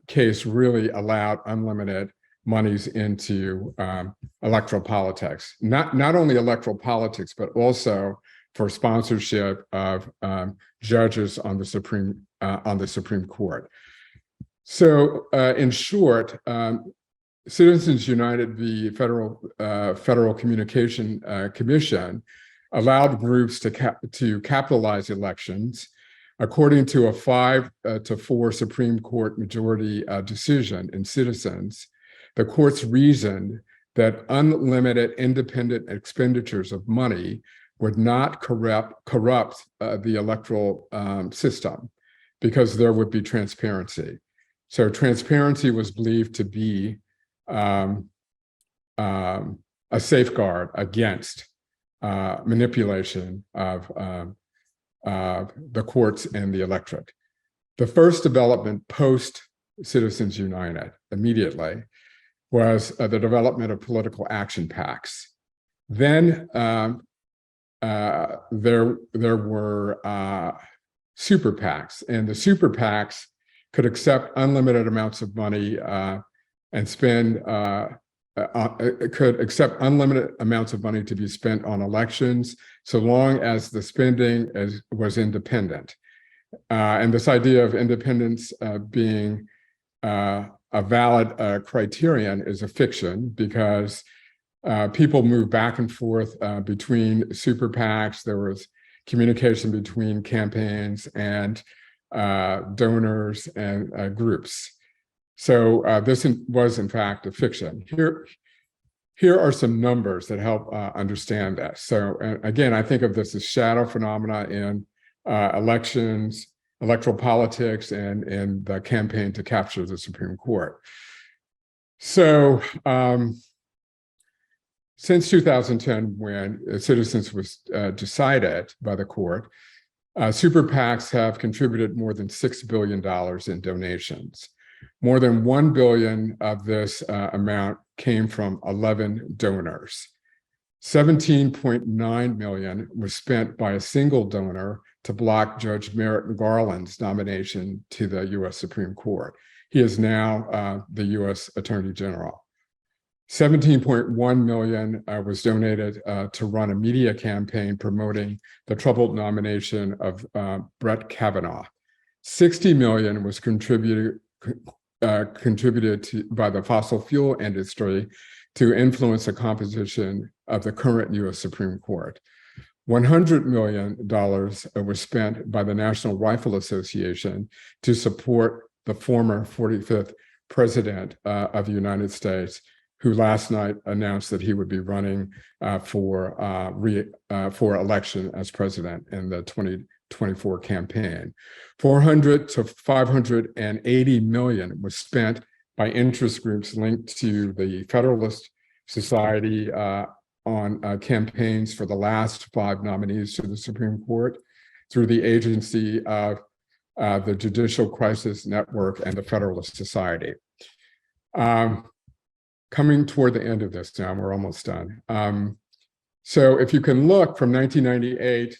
case really allowed unlimited monies into electoral politics, not only electoral politics, but also for sponsorship of judges on the Supreme Court. So, in short, Citizens United, the Federal Communication Commission, allowed groups to capitalize elections according to a 5-4 Supreme Court majority decision in Citizens. The courts reasoned that unlimited independent expenditures of money would not corrupt the electoral system, because there would be transparency. So transparency was believed to be a safeguard against manipulation of the courts and the electorate. The first development post Citizens United immediately was the development of political action PACs. Then there were super PACs, and the super PACs could accept unlimited amounts of money and spend, could accept unlimited amounts of money to be spent on elections, so long as the spending was independent. And this idea of independence being a valid criterion is a fiction, because people move back and forth between super PACs. There was communication between campaigns and donors and groups. So this was, in fact, a fiction. Here are some numbers that help understand that. So again, I think of this as shadow phenomena in elections, electoral politics, and in the campaign to capture the Supreme Court. So since 2010, when Citizens was decided by the court, super PACs have contributed more than $6 billion in donations. More than $1 billion of this amount came from 11 donors. $17.9 million was spent by a single donor to block Judge Merrick Garland's nomination to the U.S. Supreme Court. He is now the U.S. Attorney General. $17.1 million was donated to run a media campaign promoting the troubled nomination of Brett Kavanaugh. $60 million was contributed by the fossil fuel industry to influence the composition of the current U.S. Supreme Court. $100 million was spent by the National Rifle Association to support the former 45th president of the United States, who last night announced that he would be running for election as president in the 2024 campaign. $400 to $580 million was spent by interest groups linked to the Federalist Society on campaigns for the last 5 nominees to the Supreme Court, through the agency of the Judicial Crisis Network and the Federalist Society. Coming toward the end of this now, we're almost done. So if you can look from 1998,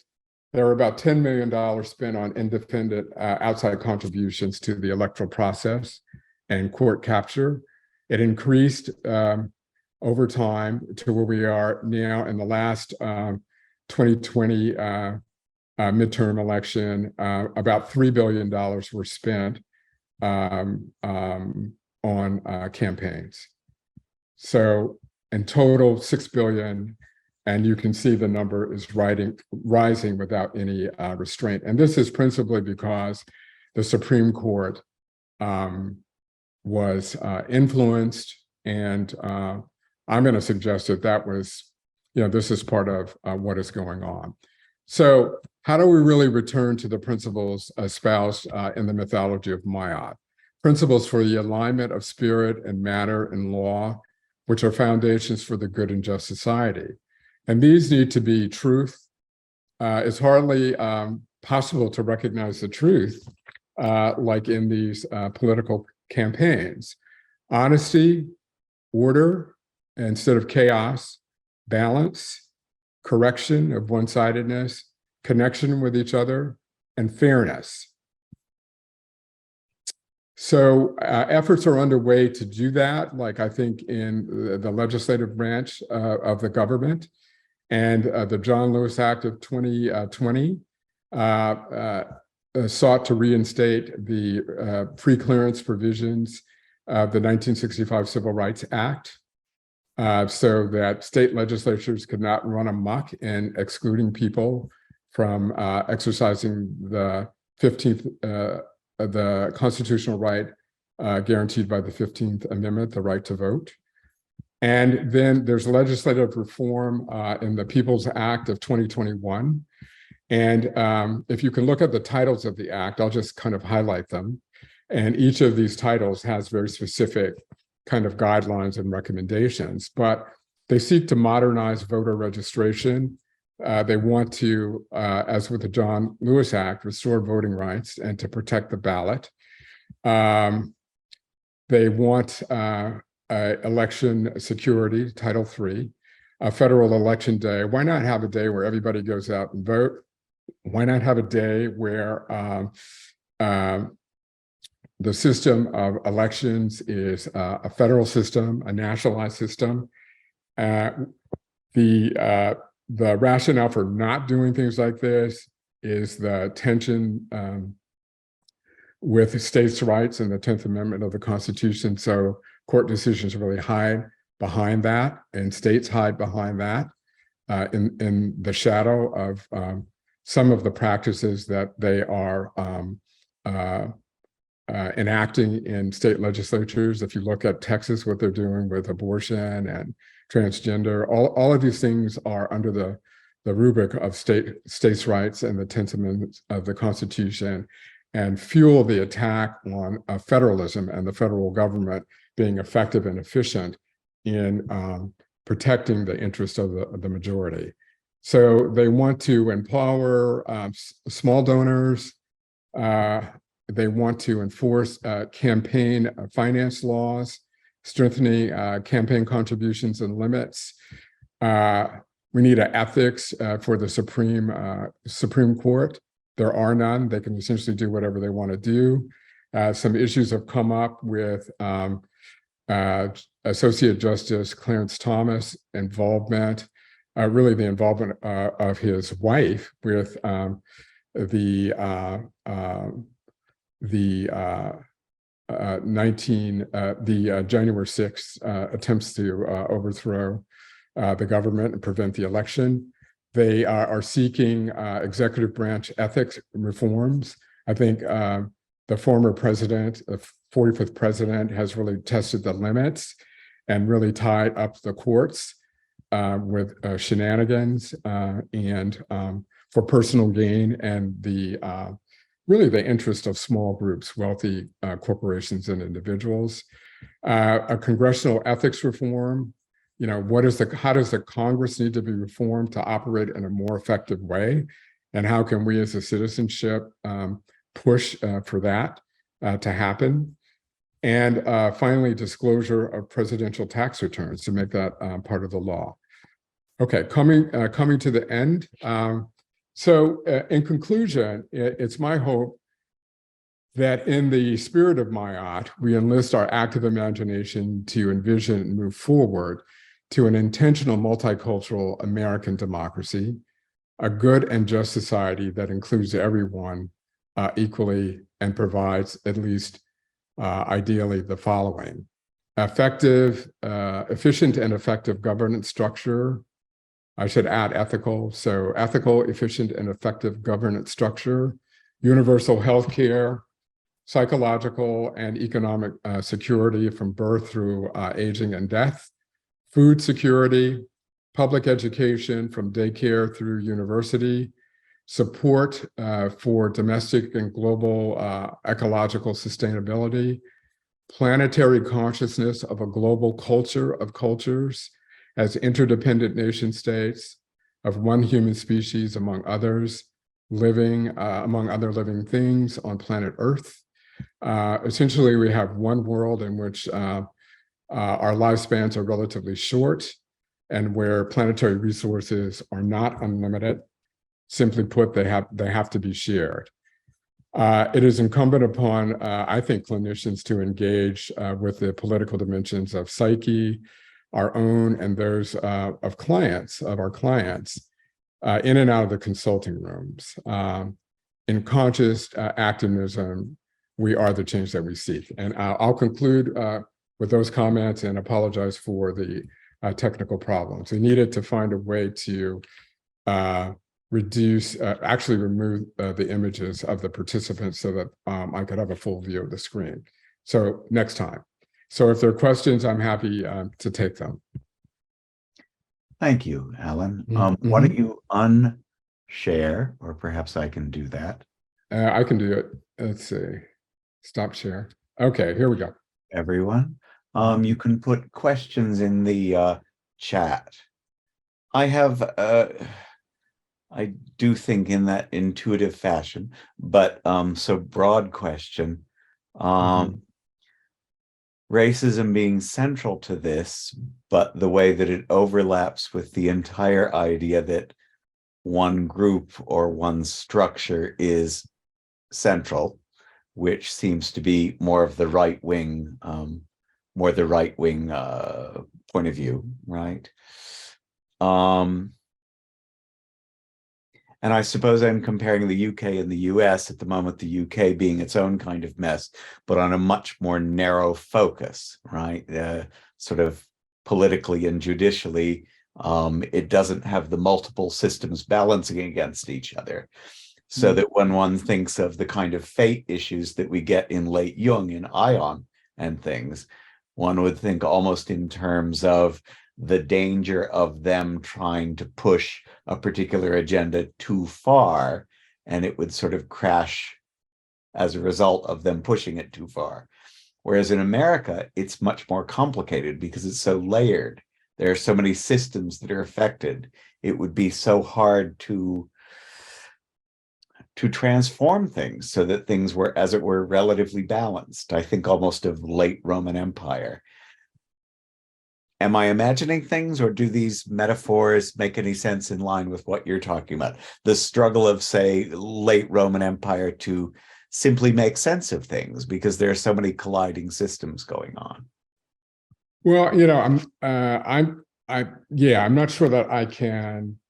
there were about $10 million spent on independent outside contributions to the electoral process and court capture. It increased over time to where we are now in the last 2020 midterm election. About $3 billion were spent on campaigns. So in total 6 billion. And you can see the number is rising without any restraint. And this is principally because the Supreme Court was influenced. And I'm going to suggest that that was, this is part of what is going on. So how do we really return to the principles espoused in the mythology of Maat? Principles for the alignment of spirit and matter and law, which are foundations for the good and just society. And these need to be truth. It's hardly possible to recognize the truth like in these political campaigns. Honesty, order, instead of chaos, balance, correction of one-sidedness, connection with each other, and fairness. So efforts are underway to do that, like I think in the legislative branch of the government. And the John Lewis Act of 2020 sought to reinstate the pre-clearance provisions of the 1965 Civil Rights Act so that state legislatures could not run amok in excluding people from exercising the 15th, the constitutional right guaranteed by the 15th Amendment, the right to vote. And then there's legislative reform in the People's Act of 2021. And if you can look at the titles of the act, I'll just kind of highlight them. And each of these titles has very specific kind of guidelines and recommendations, but they seek to modernize voter registration. They want to, as with the John Lewis Act, restore voting rights and to protect the ballot. They want election security, Title III, a federal election day. Why not have a day where everybody goes out and vote? Why not have a day where the system of elections is a federal system, a nationalized system? The rationale for not doing things like this is the tension with states' rights and the 10th Amendment of the Constitution. So court decisions really hide behind that, and states hide behind that in the shadow of some of the practices that they are enacting in state legislatures. If you look at Texas, what they're doing with abortion and transgender, all of these things are under the rubric of states' rights and the 10th Amendment of the Constitution, and fuel the attack on federalism and the federal government being effective and efficient in protecting the interest of the majority. So they want to empower small donors. They want to enforce campaign finance laws, strengthening campaign contributions and limits. We need an ethics for the Supreme Court. There are none. They can essentially do whatever they want to do. Some issues have come up with Associate Justice Clarence Thomas' involvement, really the involvement of his wife with the January 6th attempts to overthrow the government and prevent the election. They are seeking executive branch ethics reforms. I think the former president, the 45th president, has really tested the limits and really tied up the courts with shenanigans and for personal gain and really the interest of small groups, wealthy corporations and individuals. A congressional ethics reform. How does the Congress need to be reformed to operate in a more effective way? And how can we as a citizenship push for that to happen? And finally, disclosure of presidential tax returns to make that part of the law. Okay, coming to the end. So in conclusion, it's my hope that in the spirit of Maat, we enlist our active imagination to envision and move forward to an intentional multicultural American democracy, a good and just society that includes everyone equally and provides at least ideally the following: efficient and effective governance structure. I should add ethical. So ethical, efficient, and effective governance structure, universal healthcare, psychological and economic security from birth through aging and death, food security, public education from daycare through university, support for domestic and global ecological sustainability, planetary consciousness of a global culture of cultures as interdependent nation states of one human species among others, living among other living things on planet Earth. Essentially, we have one world in which our lifespans are relatively short and where planetary resources are not unlimited. Simply put, they have to be shared. It is incumbent upon, I think, clinicians to engage with the political dimensions of psyche, our own and those of our clients, in and out of the consulting rooms. In conscious activism, we are the change that we seek. And I'll conclude with those comments and apologize for the technical problems. We needed to find a way to actually remove the images of the participants so that I could have a full view of the screen. So next time. So if there are questions, I'm happy to take them. Thank you, Alan. Why don't you unshare, or perhaps I can do that. I can do it. Let's see. Stop share. Okay, here we go. Everyone, you can put questions in the chat. I have, I do think in that intuitive fashion, but so broad question. Racism being central to this, but the way that it overlaps with the entire idea that one group or one structure is central, which seems to be more of the right wing, point of view, right? And I suppose I'm comparing the UK and the US at the moment, the UK being its own kind of mess, but on a much more narrow focus, right? Sort of politically and judicially, it doesn't have the multiple systems balancing against each other. So that when one thinks of the kind of fate issues that we get in late Jung, in Ion and things, one would think almost in terms of the danger of them trying to push a particular agenda too far, and it would sort of crash as a result of them pushing it too far. Whereas in America, it's much more complicated because it's so layered. There are so many systems that are affected. It would be so hard to transform things so that things were, as it were, relatively balanced. I think almost of late Roman Empire. Am I imagining things, or do these metaphors make any sense in line with what you're talking about? The struggle of, say, late Roman Empire to simply make sense of things because there are so many colliding systems going on. Well, you know, I'm not sure that I can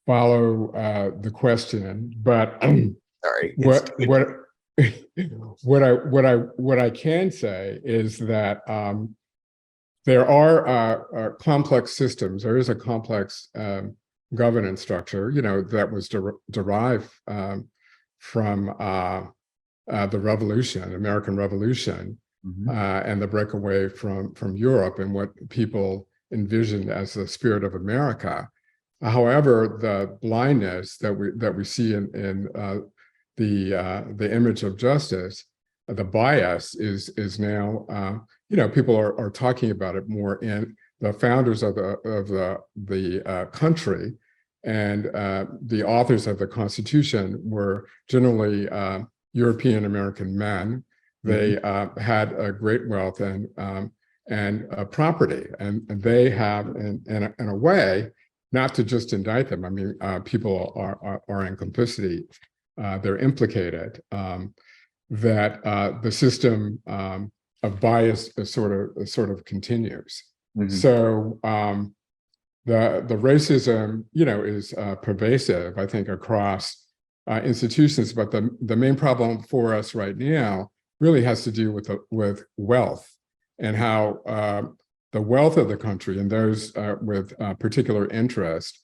follow the question, but sorry. What I can say is that there are complex systems. There is a complex governance structure, you know, that was derived from the Revolution, American Revolution, and the breakaway from Europe and what people envisioned as the spirit of America. However, the blindness that we see in the image of justice, the bias is now, you know, people are talking about it more. In the founders of the country and the authors of the Constitution were generally European American men. They had a great wealth and property, and they have, in a way, not to just indict them. I mean, people are in complicity. They're implicated, that the system of bias sort of continues. So the racism, you know, is pervasive, I think, across institutions. But the main problem for us right now really has to do with wealth, and how the wealth of the country and those with particular interest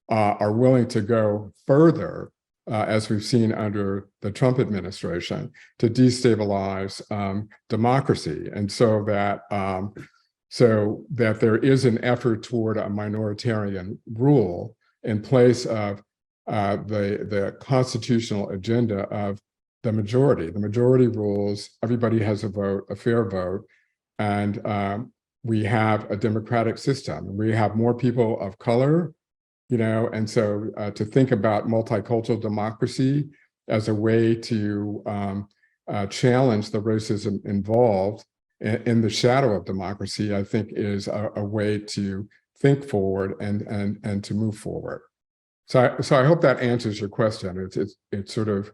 are willing to go further, as we've seen under the Trump administration, to destabilize democracy, and so that there is an effort toward a minoritarian rule in place of the constitutional agenda of the majority. The majority rules, everybody has a vote, a fair vote, and we have a democratic system. We have more people of color, and so to think about multicultural democracy as a way to challenge the racism involved in the shadow of democracy, I think is a way to think forward and to move forward. So I hope that answers your question. It's sort of,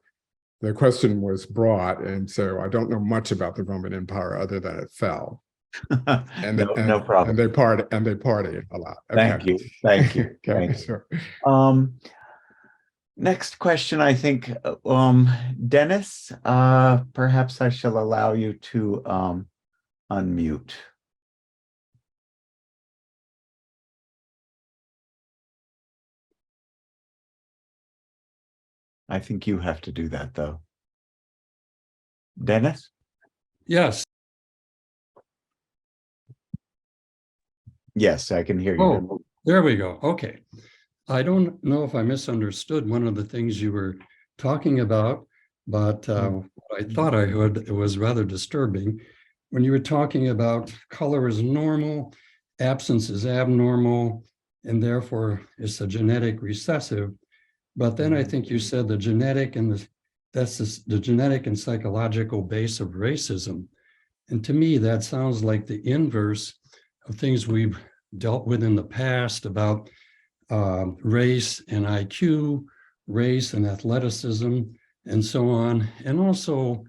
the question was broad, and so I don't know much about the Roman Empire other than it fell. And no problem. And they partied a lot. Thank Okay. you. Okay, Thank you. sure. Next question, I think, Dennis, perhaps I shall allow you to unmute. I think you have to do that, though. Dennis? Yes. Yes, I can hear you. Oh, there we go. Okay. I don't know if I misunderstood one of the things you were talking about, but what I thought I heard, it was rather disturbing. When you were talking about color is normal, absence is abnormal, and therefore it's a genetic recessive. But then I think you said the genetic and the genetic and psychological base of racism. And to me, that sounds like the inverse of things we've dealt with in the past about race and IQ, race and athleticism, and so on. And also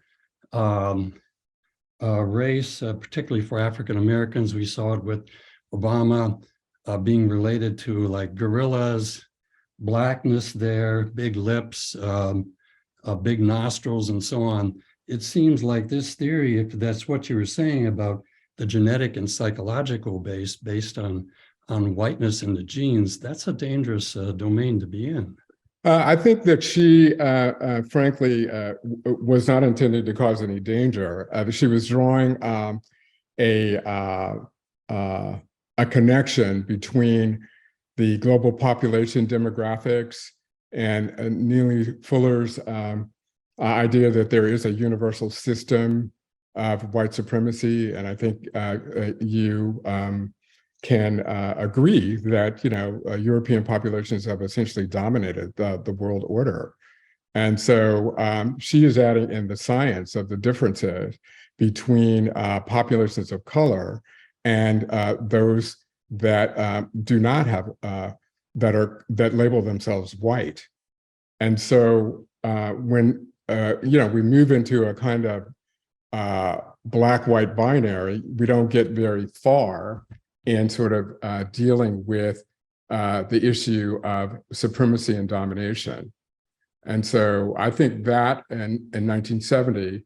race, particularly for African Americans. We saw it with Obama being related to like gorillas, blackness there, big lips, big nostrils, and so on. It seems like this theory, if that's what you were saying about the genetic and psychological base based on whiteness in the genes, that's a dangerous domain to be in. I think that she, frankly, was not intended to cause any danger. She was drawing a connection between the global population demographics and Neely Fuller's idea that there is a universal system of white supremacy. And I think you can agree that European populations have essentially dominated the world order. And so she is adding in the science of the differences between populations of color and those that do not have that label themselves white. And so when we move into a kind of black-white binary, we don't get very far in sort of dealing with the issue of supremacy and domination. And so I think that in 1970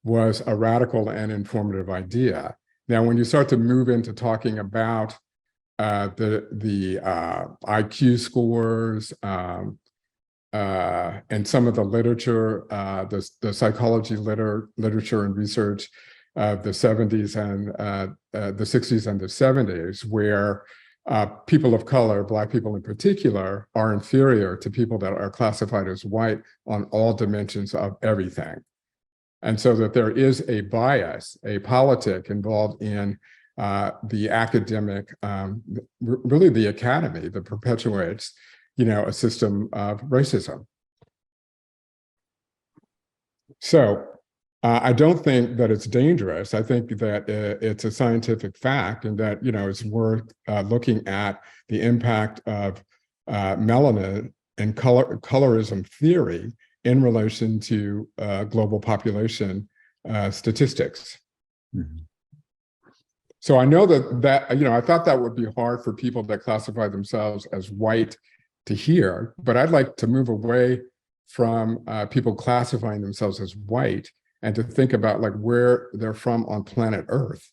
was a radical and informative idea. Now, when you start to move into talking about the IQ scores and some of the literature, the psychology literature and research of the 70s and the 60s and the 70s, where people of color, Black people in particular, are inferior to people that are classified as white on all dimensions of everything. And so that there is a bias, a politic involved in the academic, really the academy that perpetuates, a system of racism. So I don't think that it's dangerous. I think that it's a scientific fact, and that it's worth looking at the impact of melanin and colorism theory in relation to global population statistics. Mm-hmm. So I know that I thought that would be hard for people that classify themselves as white to hear, but I'd like to move away from people classifying themselves as white and to think about like where they're from on planet Earth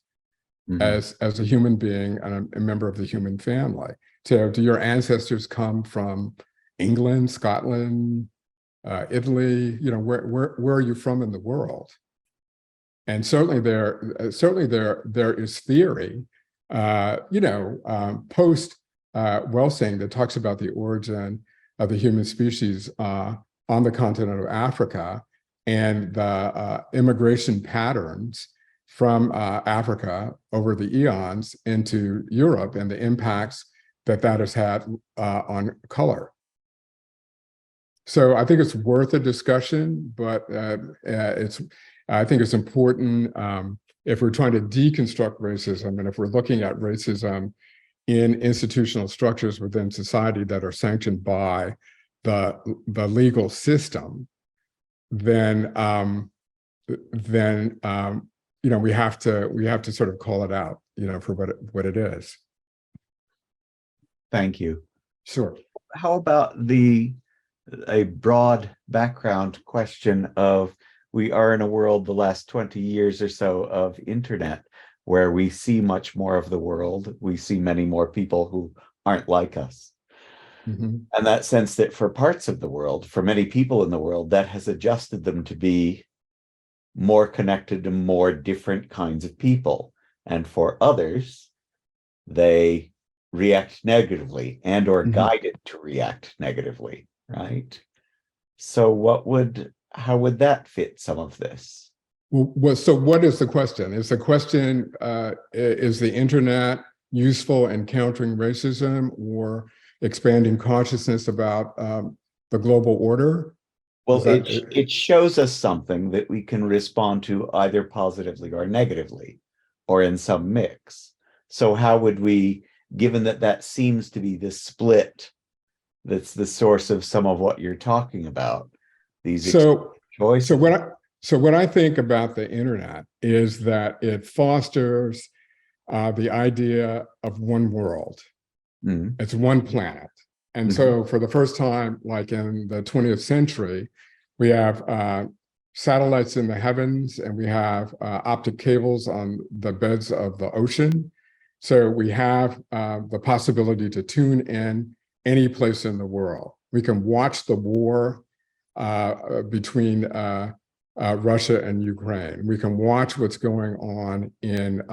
as a human being and a member of the human family. So do your ancestors come from England, Scotland, Italy? You know, where are you from in the world? And certainly there is theory, post Wellsing that talks about the origin of the human species on the continent of Africa and the immigration patterns from Africa over the eons into Europe and the impacts that has had on color. So I think it's worth a discussion, but I think it's important if we're trying to deconstruct racism and if we're looking at racism in institutional structures within society that are sanctioned by the legal system, then we have to sort of call it out, for what it is. Thank you. Sure. How about a broad background question of, we are in a world the last 20 years or so of internet, where we see much more of the world. We see many more people who aren't like us. And that sense that for parts of the world, for many people in the world, that has adjusted them to be more connected to more different kinds of people. And for others, they react negatively and or guided to react negatively, right? So how would that fit some of this? Well, so what is the question? Is the question, is the internet useful in countering racism or expanding consciousness about the global order? Well, it shows us something that we can respond to either positively or negatively, or in some mix. So how would we, given that seems to be the split that's the source of some of what you're talking about, these choices? So what I think about the internet is that it fosters the idea of one world. It's one planet. And so for the first time, like in the 20th century, we have satellites in the heavens and we have optic cables on the beds of the ocean. So we have the possibility to tune in any place in the world. We can watch the war between Russia and Ukraine. We can watch what's going on in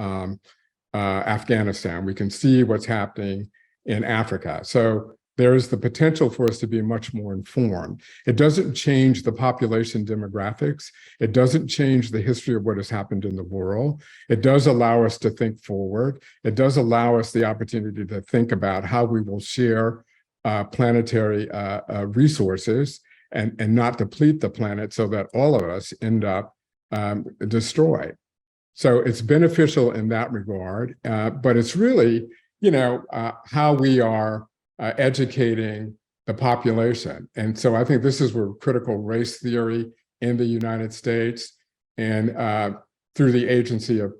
Afghanistan. We can see what's happening in Africa. So there's the potential for us to be much more informed. It doesn't change the population demographics. It doesn't change the history of what has happened in the world. It does allow us to think forward. It does allow us the opportunity to think about how we will share planetary resources and not deplete the planet so that all of us end up destroyed. So it's beneficial in that regard, but it's really, how we are educating the population. And so I think this is where critical race theory in the United States and through the agency of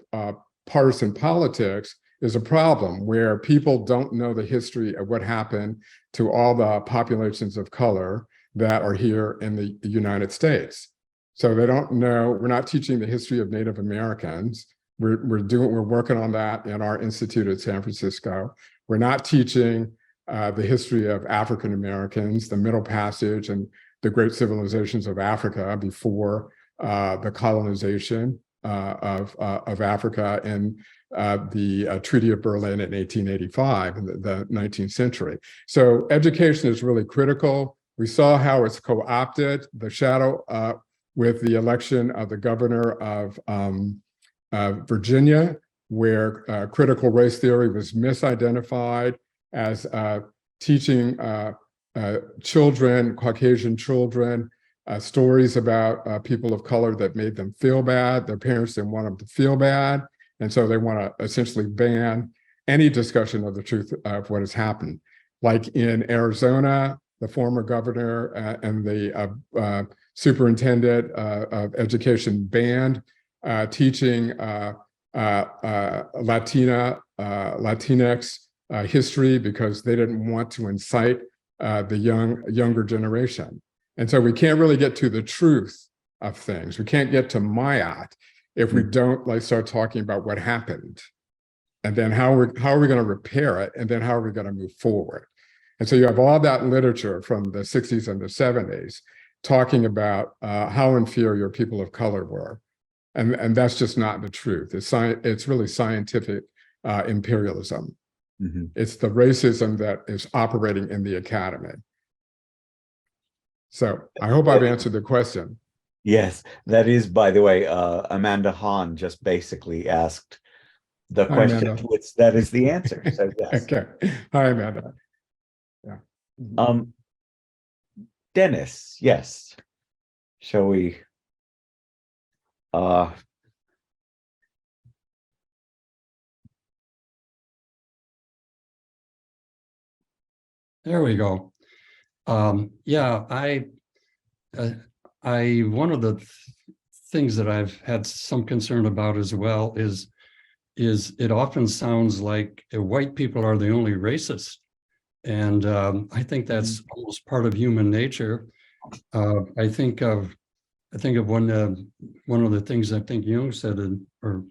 partisan politics is a problem, where people don't know the history of what happened to all the populations of color that are here in the United States. So they don't know, we're not teaching the history of Native Americans. We're working on that in our institute at San Francisco. We're not teaching the history of African Americans, the Middle Passage and the great civilizations of Africa before the colonization of Africa and the Treaty of Berlin in 1885, in the 19th century. So education is really critical. We saw how it's co-opted, the shadow with the election of the governor of Virginia, where critical race theory was misidentified as teaching children, Caucasian children, stories about people of color that made them feel bad. Their parents didn't want them to feel bad. And so they want to essentially ban any discussion of the truth of what has happened. Like in Arizona, the former governor and the superintendent of education banned teaching Latinx history because they didn't want to incite the younger generation. And so we can't really get to the truth of things. We can't get to Maat if we don't like start talking about what happened, and then how are we going to repair it, and then how are we going to move forward. And so you have all that literature from the 60s and the 70s talking about how inferior people of color were. And that's just not the truth. It's really scientific imperialism. Mm-hmm. It's the racism that is operating in the academy. So I hope I've answered the question. Yes, that is, by the way, Amanda Hahn just basically asked the Hi, question, Amanda. which that is the answer. So yes. Okay. Hi, Amanda. Yeah. Dennis, yes. Shall we? There we go. Yeah, one of the things that I've had some concern about as well is it often sounds like white people are the only racist. And I think that's almost part of human nature. I think of one of the things I think Jung said or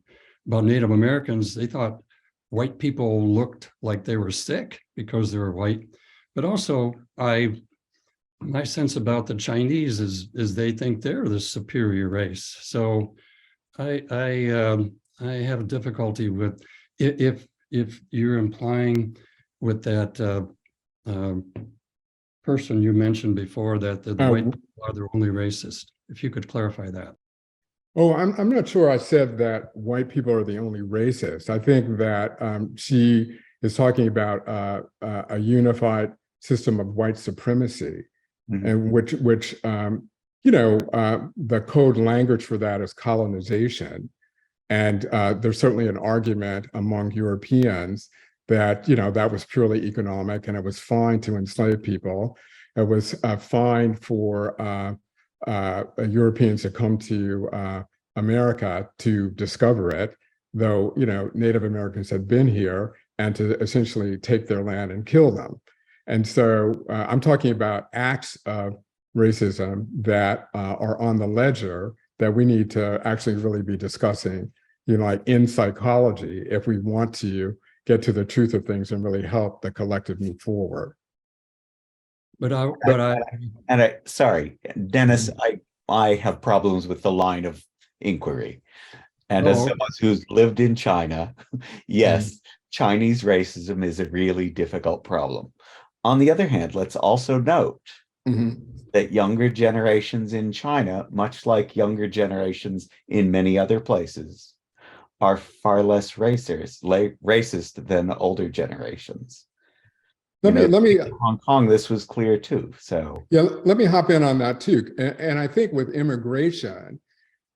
about Native Americans. They thought white people looked like they were sick because they were white. But also, my sense about the Chinese is they think they're the superior race. So I have a difficulty with if you're implying with that person you mentioned before that the white people are the only racist. If you could clarify that. Oh, I'm not sure I said that white people are the only racist. I think that she is talking about a unified system of white supremacy, and which the code language for that is colonization. And there's certainly an argument among Europeans that that was purely economic, and it was fine to enslave people. It was fine for Europeans to come to America to discover it, though Native Americans had been here, and to essentially take their land and kill them. And so I'm talking about acts of racism that are on the ledger that we need to actually really be discussing, like in psychology, if we want to get to the truth of things and really help the collective move forward. Sorry, Dennis, I have problems with the line of inquiry. And as someone who's lived in China, yes, Chinese racism is a really difficult problem. On the other hand, let's also note that younger generations in China, much like younger generations in many other places, are far less racist than older generations. Let me in Hong Kong, this was clear too. So yeah, let me hop in on that too. And I think with immigration,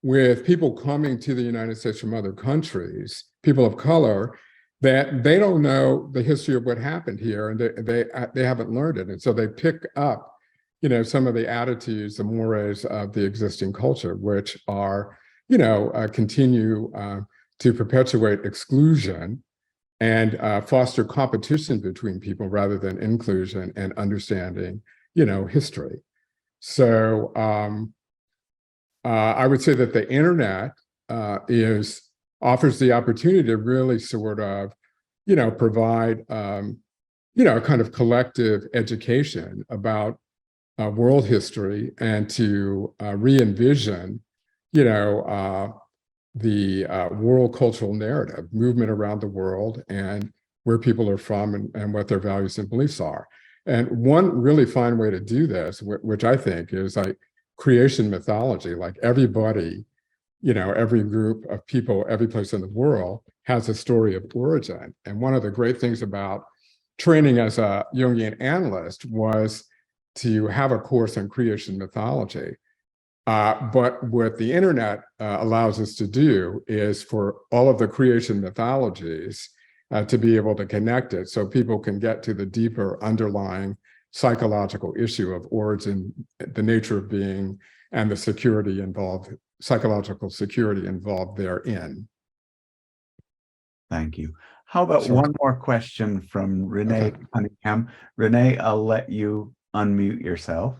with people coming to the United States from other countries, people of color, that they don't know the history of what happened here, and they haven't learned it, and so they pick up, some of the attitudes, the mores of the existing culture, which are, continue to perpetuate exclusion and foster competition between people rather than inclusion and understanding, history. So I would say that the internet offers the opportunity to really sort of, provide, a kind of collective education about world history, and to re-envision, the world cultural narrative, movement around the world, and where people are from, and what their values and beliefs are. And one really fine way to do this, which I think is like creation mythology, like everybody, every group of people, every place in the world has a story of origin. And one of the great things about training as a Jungian analyst was to have a course on creation mythology. But what the internet allows us to do is for all of the creation mythologies to be able to connect it, so people can get to the deeper underlying psychological issue of origin, the nature of being, and the security involved, psychological security involved therein. Thank you. How about one more question from Renee Cunningham? Renee, I'll let you unmute yourself.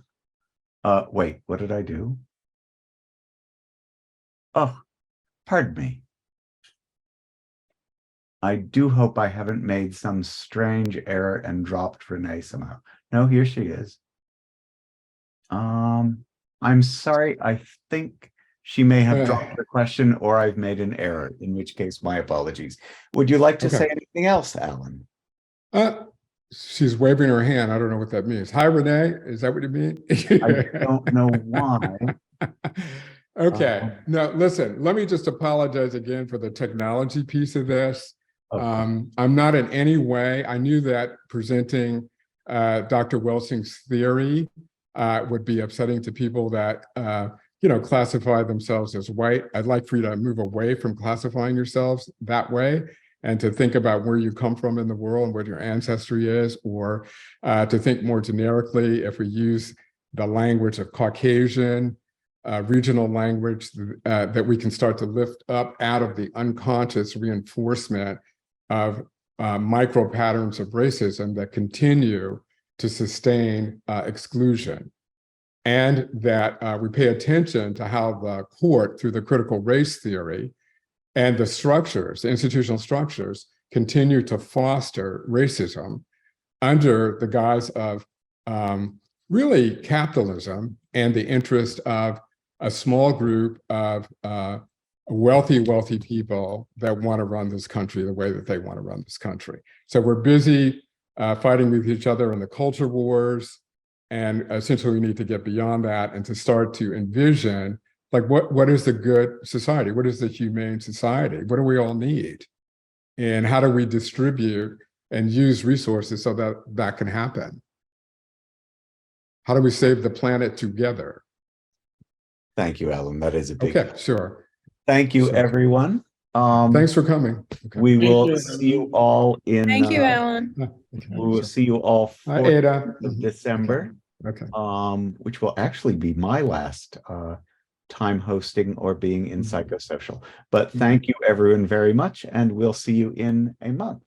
Wait, what did I do? Oh, pardon me. I do hope I haven't made some strange error and dropped Renee somehow. No, here she is. I'm sorry. I think she may have dropped the question or I've made an error, in which case my apologies. Would you like to say anything else, Alan? She's waving her hand. I don't know what that means. Hi, Renee. Is that what you mean? I don't know why. Okay. Now, listen, let me just apologize again for the technology piece of this. Okay. I'm not in any way, I knew that presenting Dr. Welsing's theory would be upsetting to people that, classify themselves as white. I'd like for you to move away from classifying yourselves that way and to think about where you come from in the world and what your ancestry is, or to think more generically, if we use the language of Caucasian, regional language, that we can start to lift up out of the unconscious reinforcement of micro patterns of racism that continue to sustain exclusion. And that we pay attention to how the court, through the critical race theory, and the structures, institutional structures, continue to foster racism under the guise of really capitalism and the interest of a small group of wealthy people that want to run this country the way that they want to run this country. So we're busy fighting with each other in the culture wars, and essentially we need to get beyond that and to start to envision, like, what is the good society? What is the humane society? What do we all need? And how do we distribute and use resources so that that can happen? How do we save the planet together? Thank you, Alan. That is a big. Okay, sure. Thank you, Sure. everyone. Thanks for coming. Okay. We will see you all in. Thank you, Alan. We will see you all Hi, 4th Ada. of December, Okay. which will actually be my last time hosting or being in Psychosocial. But thank you, everyone, very much, and we'll see you in a month.